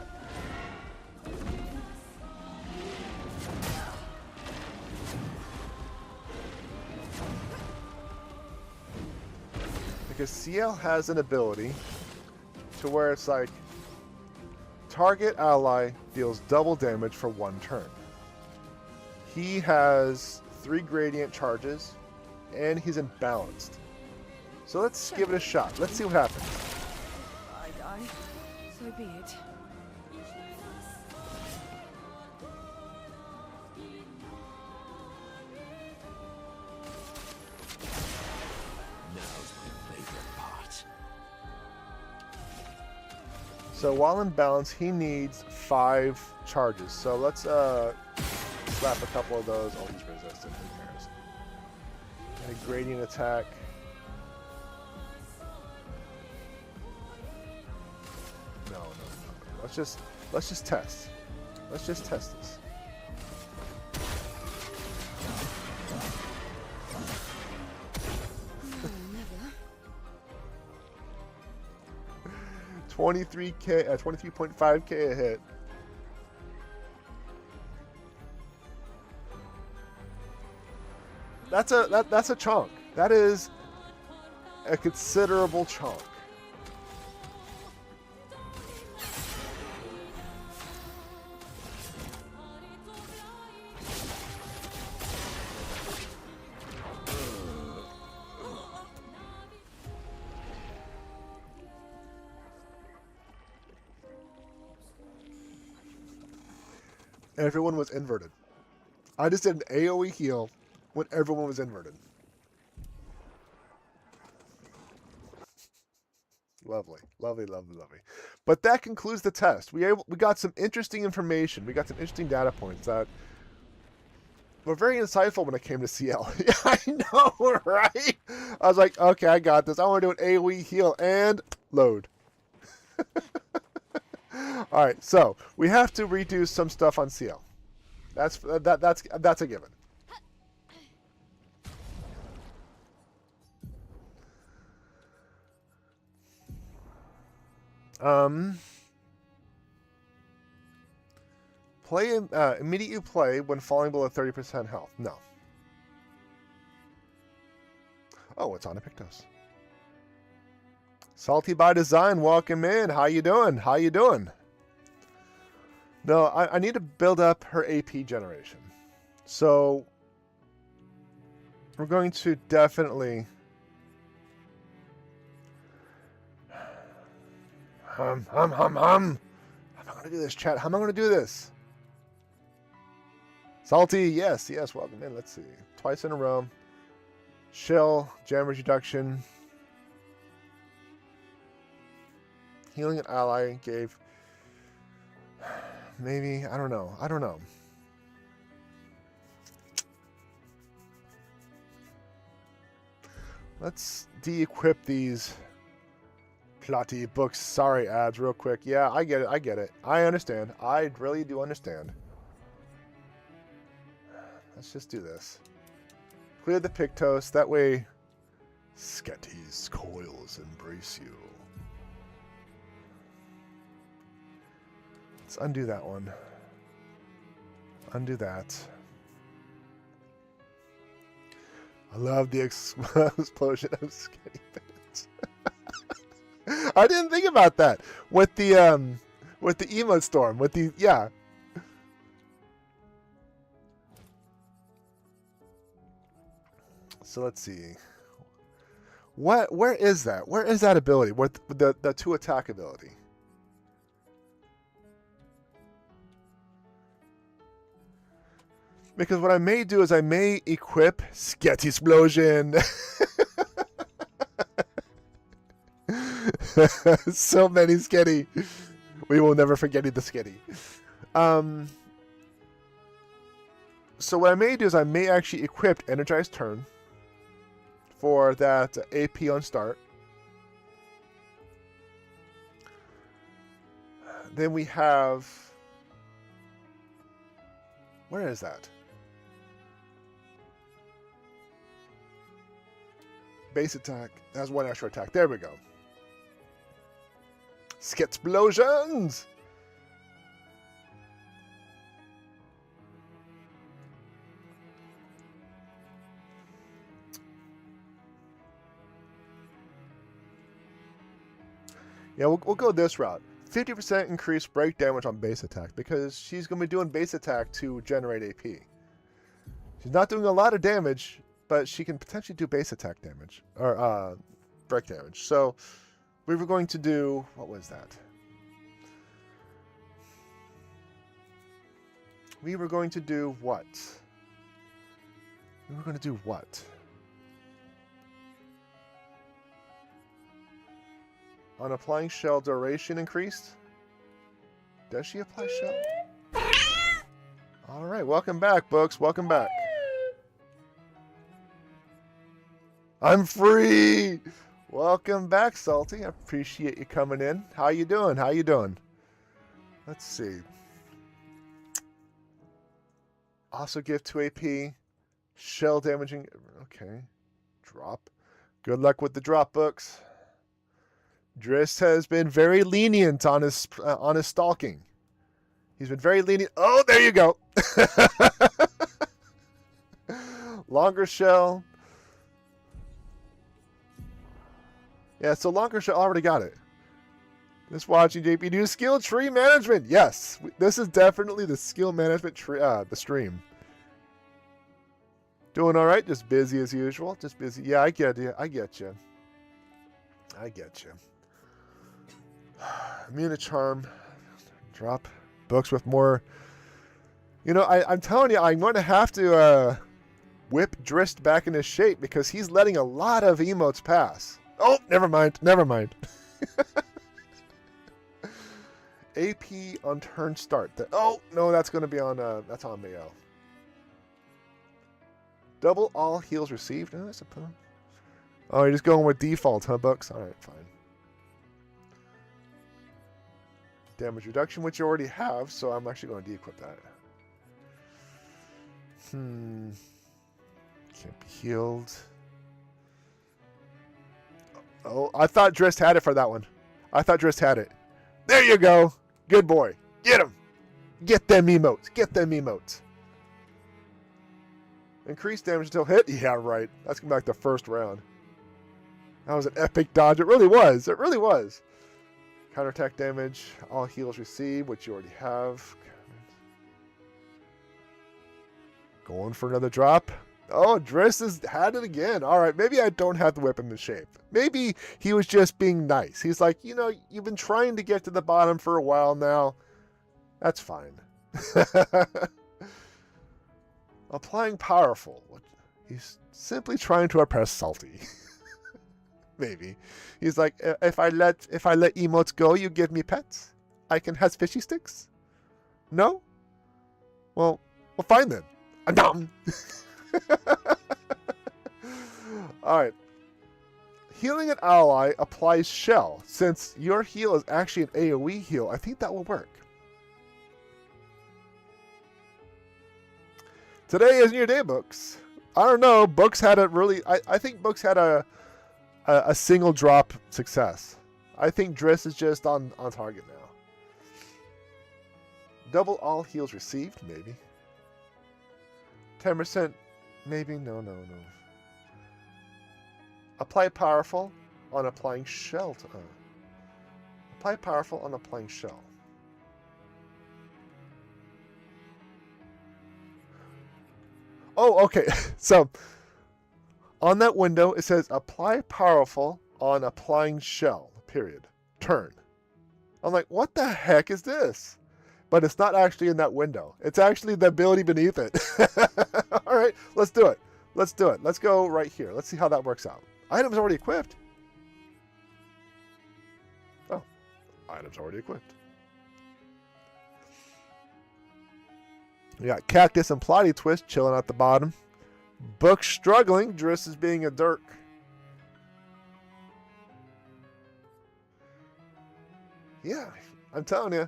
Because CL has an ability to where it's like target ally deals double damage for 1 turn. He has 3 gradient charges and he's imbalanced. So let's give it a shot. Let's see what happens. I die. So be it. Now's my favorite part. So while in balance, he needs 5 charges. So let's slap a couple of those. Oh, he's resistant. Who cares? And a gradient attack. No. Let's just test. Let's just test this. No, never. 23k, 23.5k a hit. That's a chunk. That is a considerable chunk. Everyone was inverted. I just did an AoE heal when everyone was inverted. Lovely. But that concludes the test. We got some interesting information. We got some interesting data points that were very insightful when it came to CL. Yeah, I know, right? I was like, okay, I got this. I want to do an AoE heal and load. All right, so we have to redo some stuff on CL. That's a given. Immediately play when falling below 30% health. No. Oh, it's on Epictos. Salty by Design, welcome in. How you doing? No, I need to build up her AP generation. So we're going to definitely How am I going to do this, chat? How am I going to do this? Salty, yes, welcome in. Let's see. Twice in a row. Shell, damage reduction. Healing an ally gave... Maybe, I don't know. Let's de-equip these plotty books. Sorry, ads, real quick. Yeah, I get it. I understand. I really do understand. Let's just do this. Clear the Pictos. That way, Sketty's coils embrace you. Let's undo that one. Undo that. I love the explosion of Sketty Pants. I didn't think about that with the emote storm. Yeah. So let's see. Where is that? Where is that ability? With the 2 attack ability? Because what I may do is I may equip Sketty Explosion. So many Sketty. We will never forget the Sketty. So what I may do is I may actually equip Energized Turn for that AP on start. Then we have... Where is that? Base attack has 1 extra attack. There we go. Sketsplosions! Yeah, we'll go this route. 50% increased break damage on base attack because she's going to be doing base attack to generate AP. She's not doing a lot of damage, but she can potentially do base attack damage or break damage. So we were going to do, what was that? We were going to do what? We were going to do what? On applying shell, duration increased? Does she apply shell? Alright, welcome back, Books. Welcome back. I'm free! Welcome back, Salty. I appreciate you coming in. How you doing? How you doing? Let's see. Also give 2 AP. Shell damaging. Okay. Drop. Good luck with the drop books. Driss has been very lenient on his stalking. He's been very lenient. Oh, there you go. Longer shell. Yeah, so longer shell already got it. Just watching JP do skill tree management. Yes, this is definitely the skill management tree. The stream. Doing all right. Just busy as usual. Just busy. Yeah, I get you. I get you. I get you. Immune charm. Drop books with more. You know, I'm telling you, I'm going to have to whip Drist back into shape because he's letting a lot of emotes pass. Oh, never mind. Never mind. AP on turn start. Oh, no, that's going to be on, that's on Mayo. Double all heals received. Oh, I suppose. Oh, you're just going with default, huh, Bucks? All right, fine. Damage reduction, which you already have, so I'm actually going to de-equip that. Can't be healed. Oh, I thought Drist had it for that one. I thought Drist had it. There you go. Good boy. Get him. Get them emotes. Get them emotes. Increase damage until hit. Yeah, right. That's going back to first round. That was an epic dodge. It really was. It really was. Counterattack damage. All heals received, which you already have. Going for another drop. Oh, Driss has had it again. All right, maybe I don't have to whip him in shape. Maybe he was just being nice. He's like, you know, you've been trying to get to the bottom for a while now. That's fine. Applying powerful. He's simply trying to oppress Salty. Maybe. He's like, if I let emotes go, you give me pets? I can have fishy sticks? No? Well, fine then. Adam. Alright. Healing an ally applies shell. Since your heal is actually an AoE heal, I think that will work. Today is New Day, Books. I don't know. Books had a really... I think Books had a single drop success. I think Driss is just on target now. Double all heals received, maybe. 10%, maybe. No. Apply powerful on applying shell. Apply powerful on applying shell. Oh, okay. So, on that window, it says apply powerful on applying shell, period. Turn. I'm like, what the heck is this? But it's not actually in that window. It's actually the ability beneath it. All right, let's do it. Let's do it. Let's go right here. Let's see how that works out. Items already equipped. Oh, items already equipped. We got Cactus and Plotty Twist chilling at the bottom. Book struggling. Driss is being a dirk. Yeah, I'm telling you.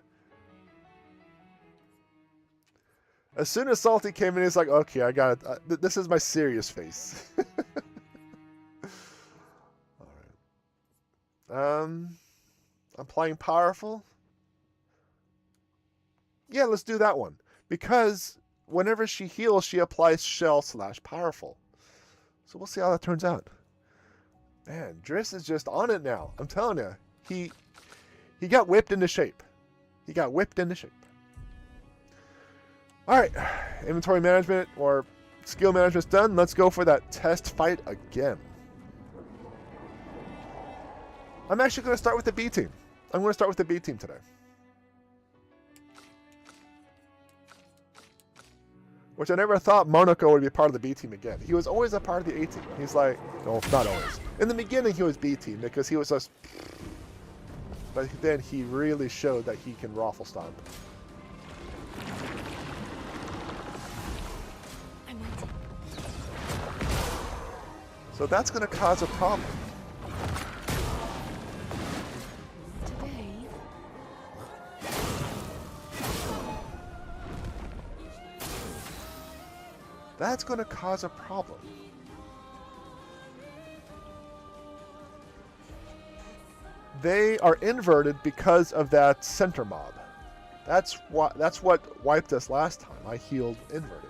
As soon as Salty came in, he's like, okay, I got it. This is my serious face. All right. Applying powerful. Yeah, let's do that one. Because whenever she heals, she applies shell/powerful. So we'll see how that turns out. Man, Driss is just on it now. I'm telling you. He got whipped into shape. He got whipped into shape. Alright. Inventory management or skill management's done. Let's go for that test fight again. I'm actually going to start with the B team. I'm going to start with the B team today. Which I never thought Monaco would be part of the B team again. He was always a part of the A team. He's like, no, not always. In the beginning, he was B team because he was just... But then he really showed that he can raffle stomp. I'm waiting. So that's going to cause a problem. that's going to cause a problem. They are inverted because of that center mob. That's what wiped us last time. I healed inverted.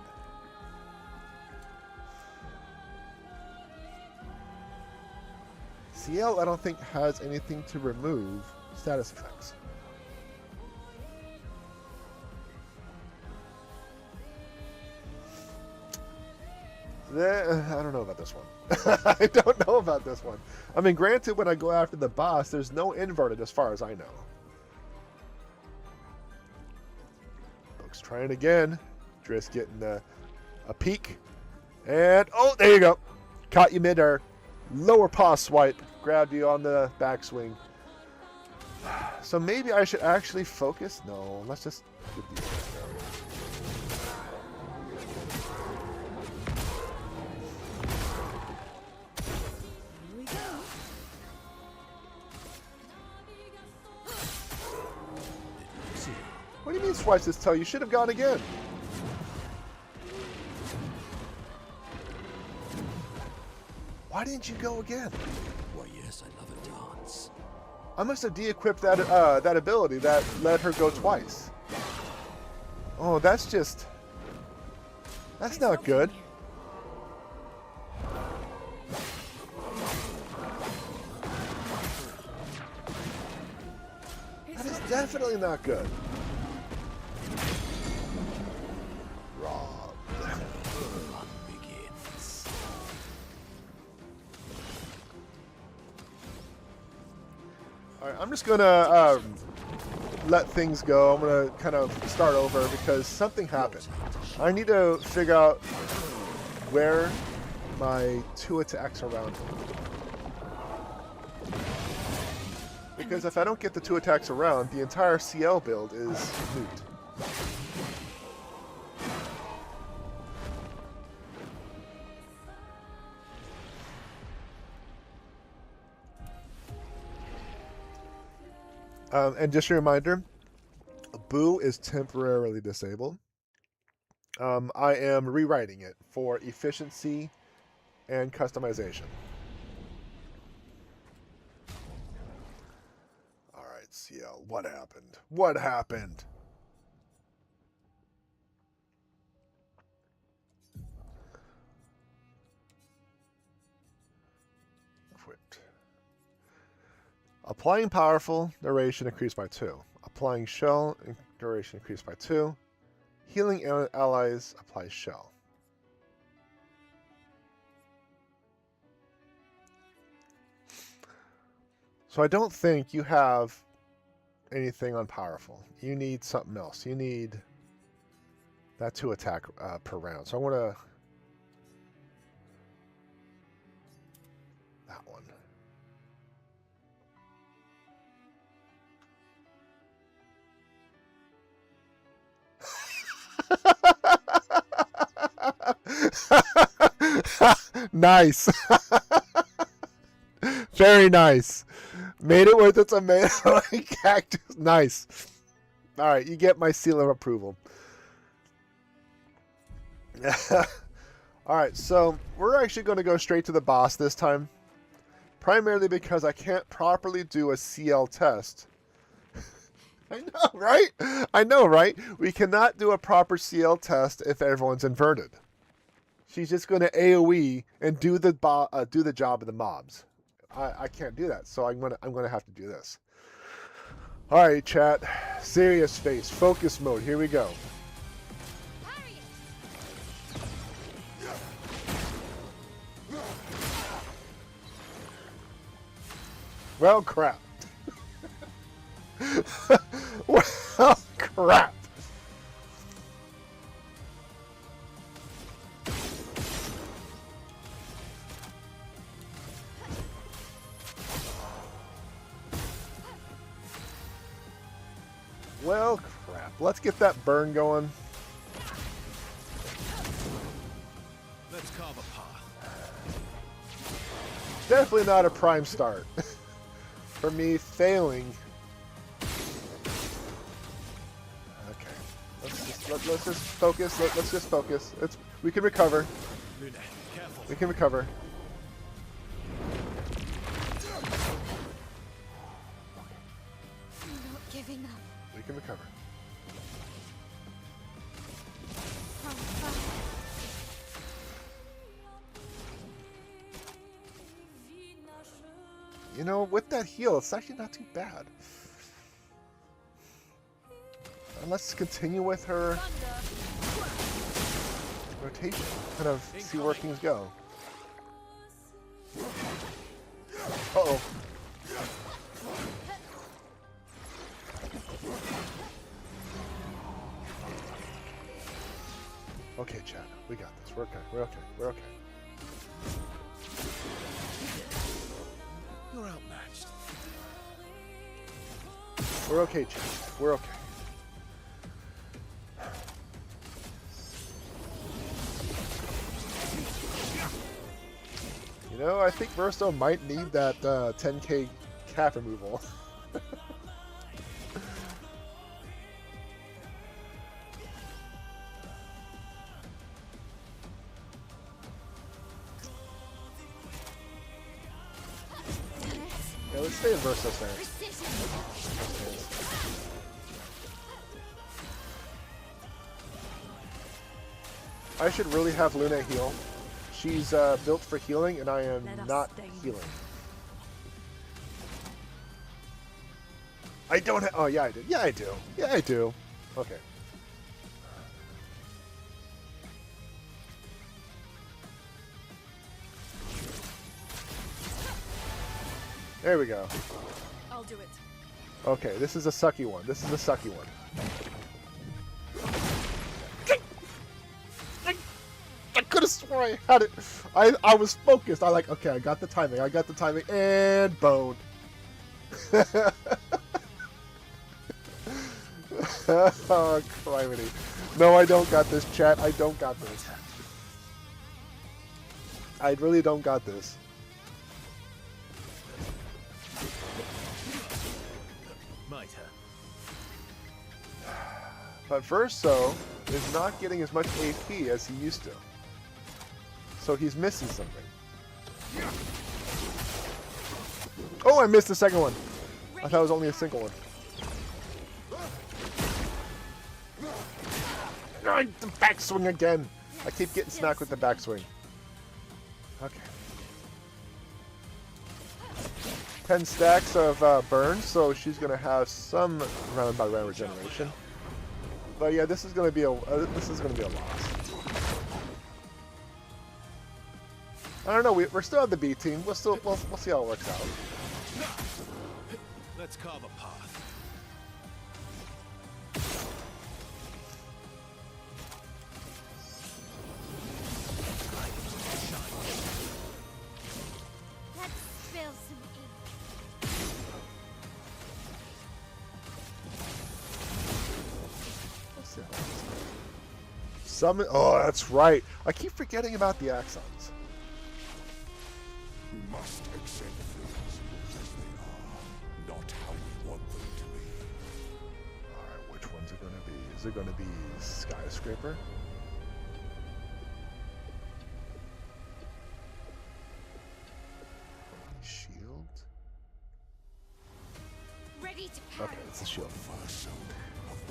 CL, I don't think, has anything to remove status effects. I don't know about this one. I don't know about this one. I mean, granted, when I go after the boss, there's no inverted as far as I know. Folks trying again. Driss getting a peek. And, oh, there you go. Caught you mid-air. Lower paw swipe. Grabbed you on the backswing. So maybe I should actually focus? No, let's just get these guys going. What do you mean swipes this toe? You should have gone again. Why didn't you go again? Why, yes, I love a dance. I must have de-equipped that that ability that let her go twice. Oh, that's not good. That is definitely not good. Rob. Fun begins. All right, I'm just gonna let things go. I'm gonna kind of start over because something happened. I need to figure out where my 2 attacks are around. Because if I don't get the 2 attacks around, the entire CL build is moot. And just a reminder, Boo is temporarily disabled. I am rewriting it for efficiency and customization. All right, CL, what happened? What happened? Equipped. Applying powerful, duration increased by 2. Applying shell, duration increased by 2. Healing allies, applies shell. So I don't think you have anything on powerful. You need something else. You need that 2 attack per round. So I want to... that one. Nice. Very nice. Made it worth its amazing cactus. Nice. All right, you get my seal of approval. All right, so we're actually going to go straight to the boss this time. Primarily because I can't properly do a CL test. I know, right? I know, right? We cannot do a proper CL test if everyone's inverted. She's just going to AoE and do the job of the mobs. I can't do that, so I'm gonna have to do this. All right, chat. Serious face, focus mode. Here we go. Well, crap. Well, crap. Well, crap. Let's get that burn going. Let's carve a path. Definitely not a prime start. For me, failing. Okay. Let's just focus. Let's just focus. We can recover. Luna, careful. We can recover. I'm not giving up. We can recover. From fire. You know, with that heal, it's actually not too bad. And let's continue with her rotation. Kind of see where things go. Uh-oh. Okay, Chad. We got this. We're okay. We're okay. We're okay. You're outmatched. We're okay, Chad. We're okay. You know, I think Verso might need that 10k cap removal. Yeah, let's stay in Verso stance. I should really have Luna heal. She's built for healing, and I am not healing. I don't have... Oh, yeah, I do. Yeah, I do. Yeah, I do. Okay. There we go. I'll do it. Okay, this is a sucky one. This is a sucky one. I could have swore I had it. I was focused. I like, okay, I got the timing. I got the timing. And bone. Oh, criminy. No, I don't got this, chat. I don't got this. I really don't got this. Might have. But Verso is not getting as much AP as he used to. So he's missing something. Oh, I missed the second one. I thought it was only a single one. Ah, the backswing again. I keep getting smacked with the backswing. Okay. 10 stacks of burn, so she's gonna have some round by round regeneration. But yeah, this is gonna be a loss. I don't know. We're still on the B team. We'll see how it works out. Let's carve a path. Let's spill some ink. We'll see how it works out. Summon. Oh, that's right. I keep forgetting about the axons. We must accept things as they are, not how we want them to be. Alright, which one's it gonna be? Is it gonna be Skyscraper? Shield? Ready to pounce. Okay, it's the shield.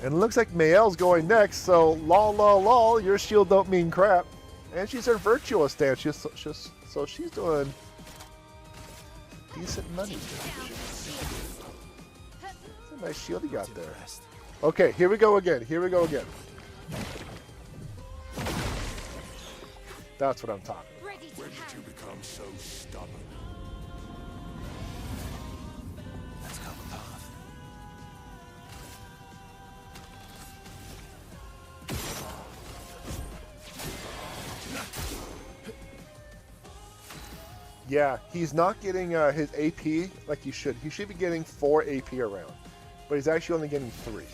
And it looks like Mael's going next, so lol, your shield don't mean crap. And she's her virtual stance, so she's doing decent money. It's a nice shield you got there. Okay, here we go again. Here we go again. That's what I'm talking about. Ready to When did you pounce. become so stubborn? Let's carve a path. Yeah, he's not getting his AP like he should. He should be getting 4 AP around, but he's actually only getting 3.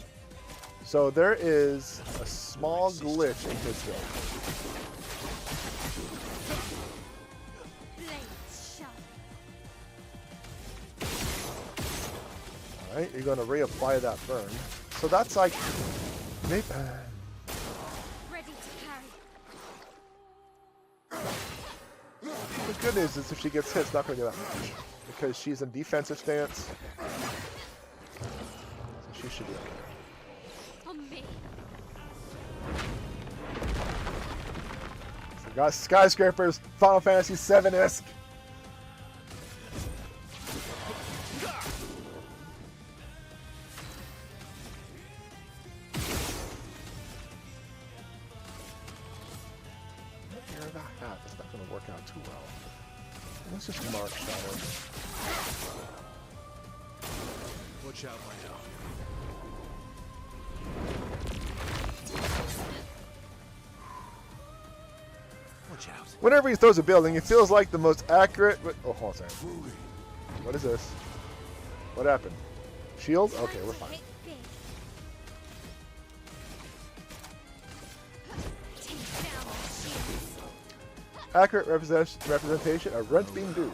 So there is a small glitch in his build. Blades sharp. Alright, you're going to reapply that burn. So that's like... Maybe, Ready to carry. good news is if she gets hit, it's not going to be that much. Because she's in defensive stance. So she should be okay. On me. So we got skyscrapers, Final Fantasy VII-esque. It's not going to work out too well. Let's just mark Shadow. Watch out, my now. Watch out. Whenever he throws a building, it feels like the most accurate. Oh, hold on a second. What is this? What happened? Shield? Okay, we're fine. Accurate representation of rent being due.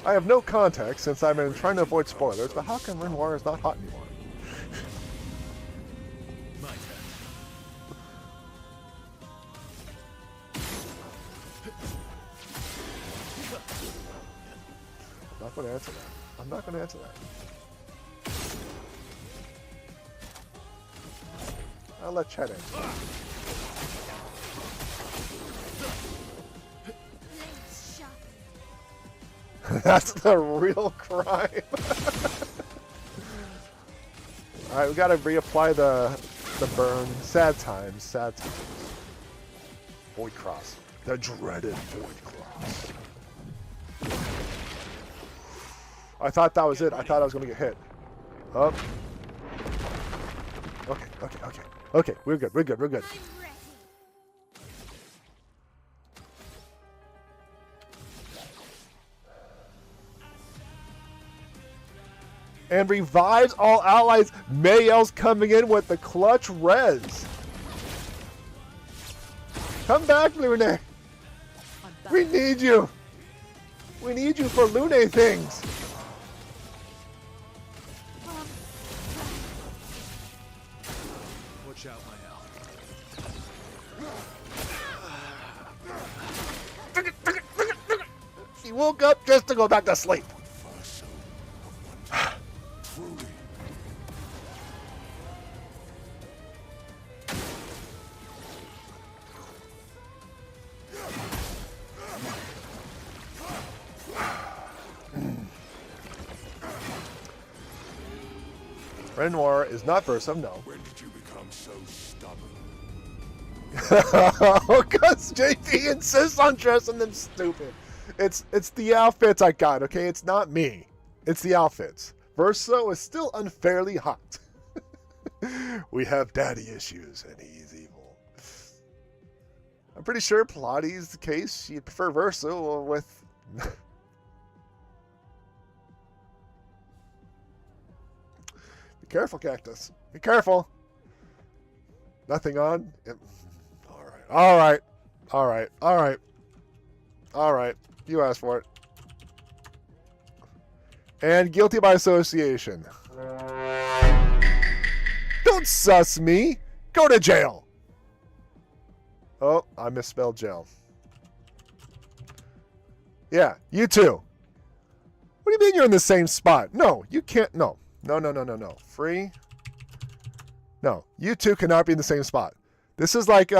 I have no context since I've been trying to avoid spoilers, but how come Renoir is not hot anymore? My turn. I'm not going to answer that. I'm not going to answer that. I'll let Chet answer that. That's the real crime. Alright, we gotta reapply the burn. Sad times, sad times. Void Cross. The dreaded Void Cross. I thought that was it. I thought I was gonna get hit. Up. Okay, okay, okay. Okay, we're good, we're good, we're good. And revives all allies. Mayel's coming in with the clutch res. Come back, Lune. We need you. We need you for Lune things. Watch out, my now. He woke up just to go back to sleep. Renoir is not Versa, no. When did you become so stubborn? Because JP insists on dressing them stupid. It's the outfits I got, okay? It's not me. It's the outfits. Verso is still unfairly hot. We have daddy issues, and he's evil. I'm pretty sure Pilates the case. You'd prefer Verso with... Be careful, Cactus. Be careful. Nothing on? Yep. Alright. Alright. Alright. Alright. Alright. You asked for it. And guilty by association. Don't sus me. Go to jail. Oh, I misspelled jail. Yeah, you too. What do you mean you're in the same spot? No, you can't. No. No, no, no, no, no. Free? No, you two cannot be in the same spot. This is like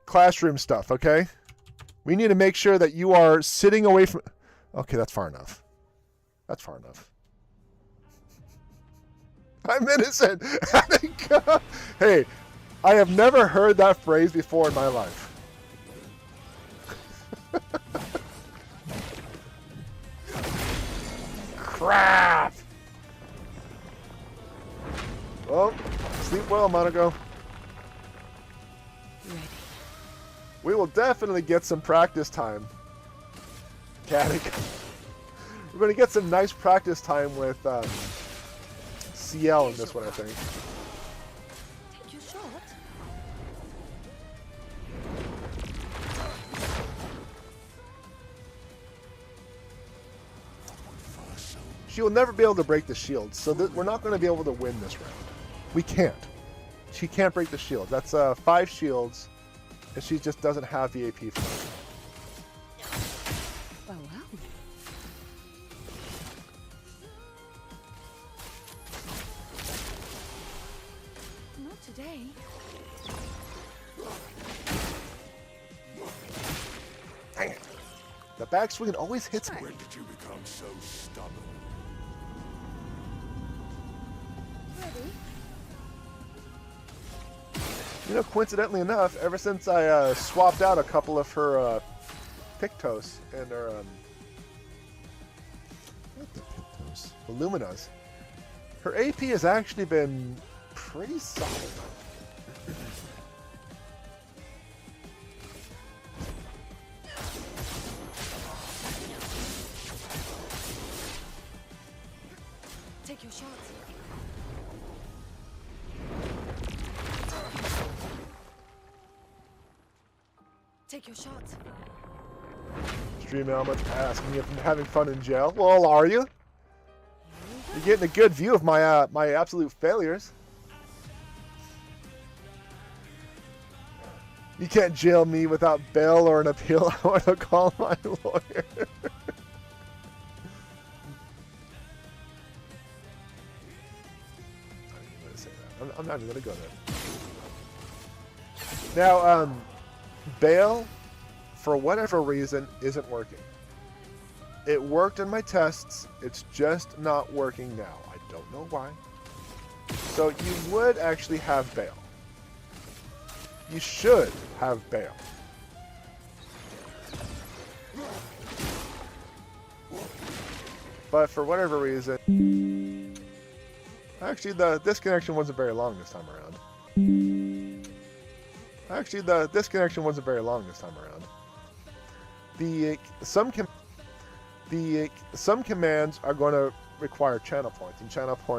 classroom stuff, okay? We need to make sure that you are sitting away from... Okay, that's far enough. That's far enough. I'm innocent. Hey, I have never heard that phrase before in my life. Crap! Well, sleep well, Monaco. Ready. We will definitely get some practice time. Caddick. We're going to get some nice practice time with CL in this one, I think. Take your shot. She will never be able to break the shields, so we're not going to be able to win this round. We can't. She can't break the shield. That's 5 shields, and she just doesn't have the AP for it. Well, well. Not today. Dang it. The backswing always hits me. When did you become so stubborn? Ready? You know, coincidentally enough, ever since I swapped out a couple of her Pictos and her not the Pictos, the Luminas, her AP has actually been pretty solid. Take your shots. Take your shots. Stream Element asking if I'm having fun in jail. Well, are you? You're getting a good view of my my absolute failures. You can't jail me without bail or an appeal. I want to call my lawyer. I'm not even going to go there. Now, bail, for whatever reason, isn't working. It worked in my tests. It's just not working now. I don't know why. So you would actually have bail. You should have bail. But for whatever reason... Actually, the disconnection wasn't very long this time around. Actually, the disconnection wasn't very long this time around. Some commands are going to require channel points, and channel points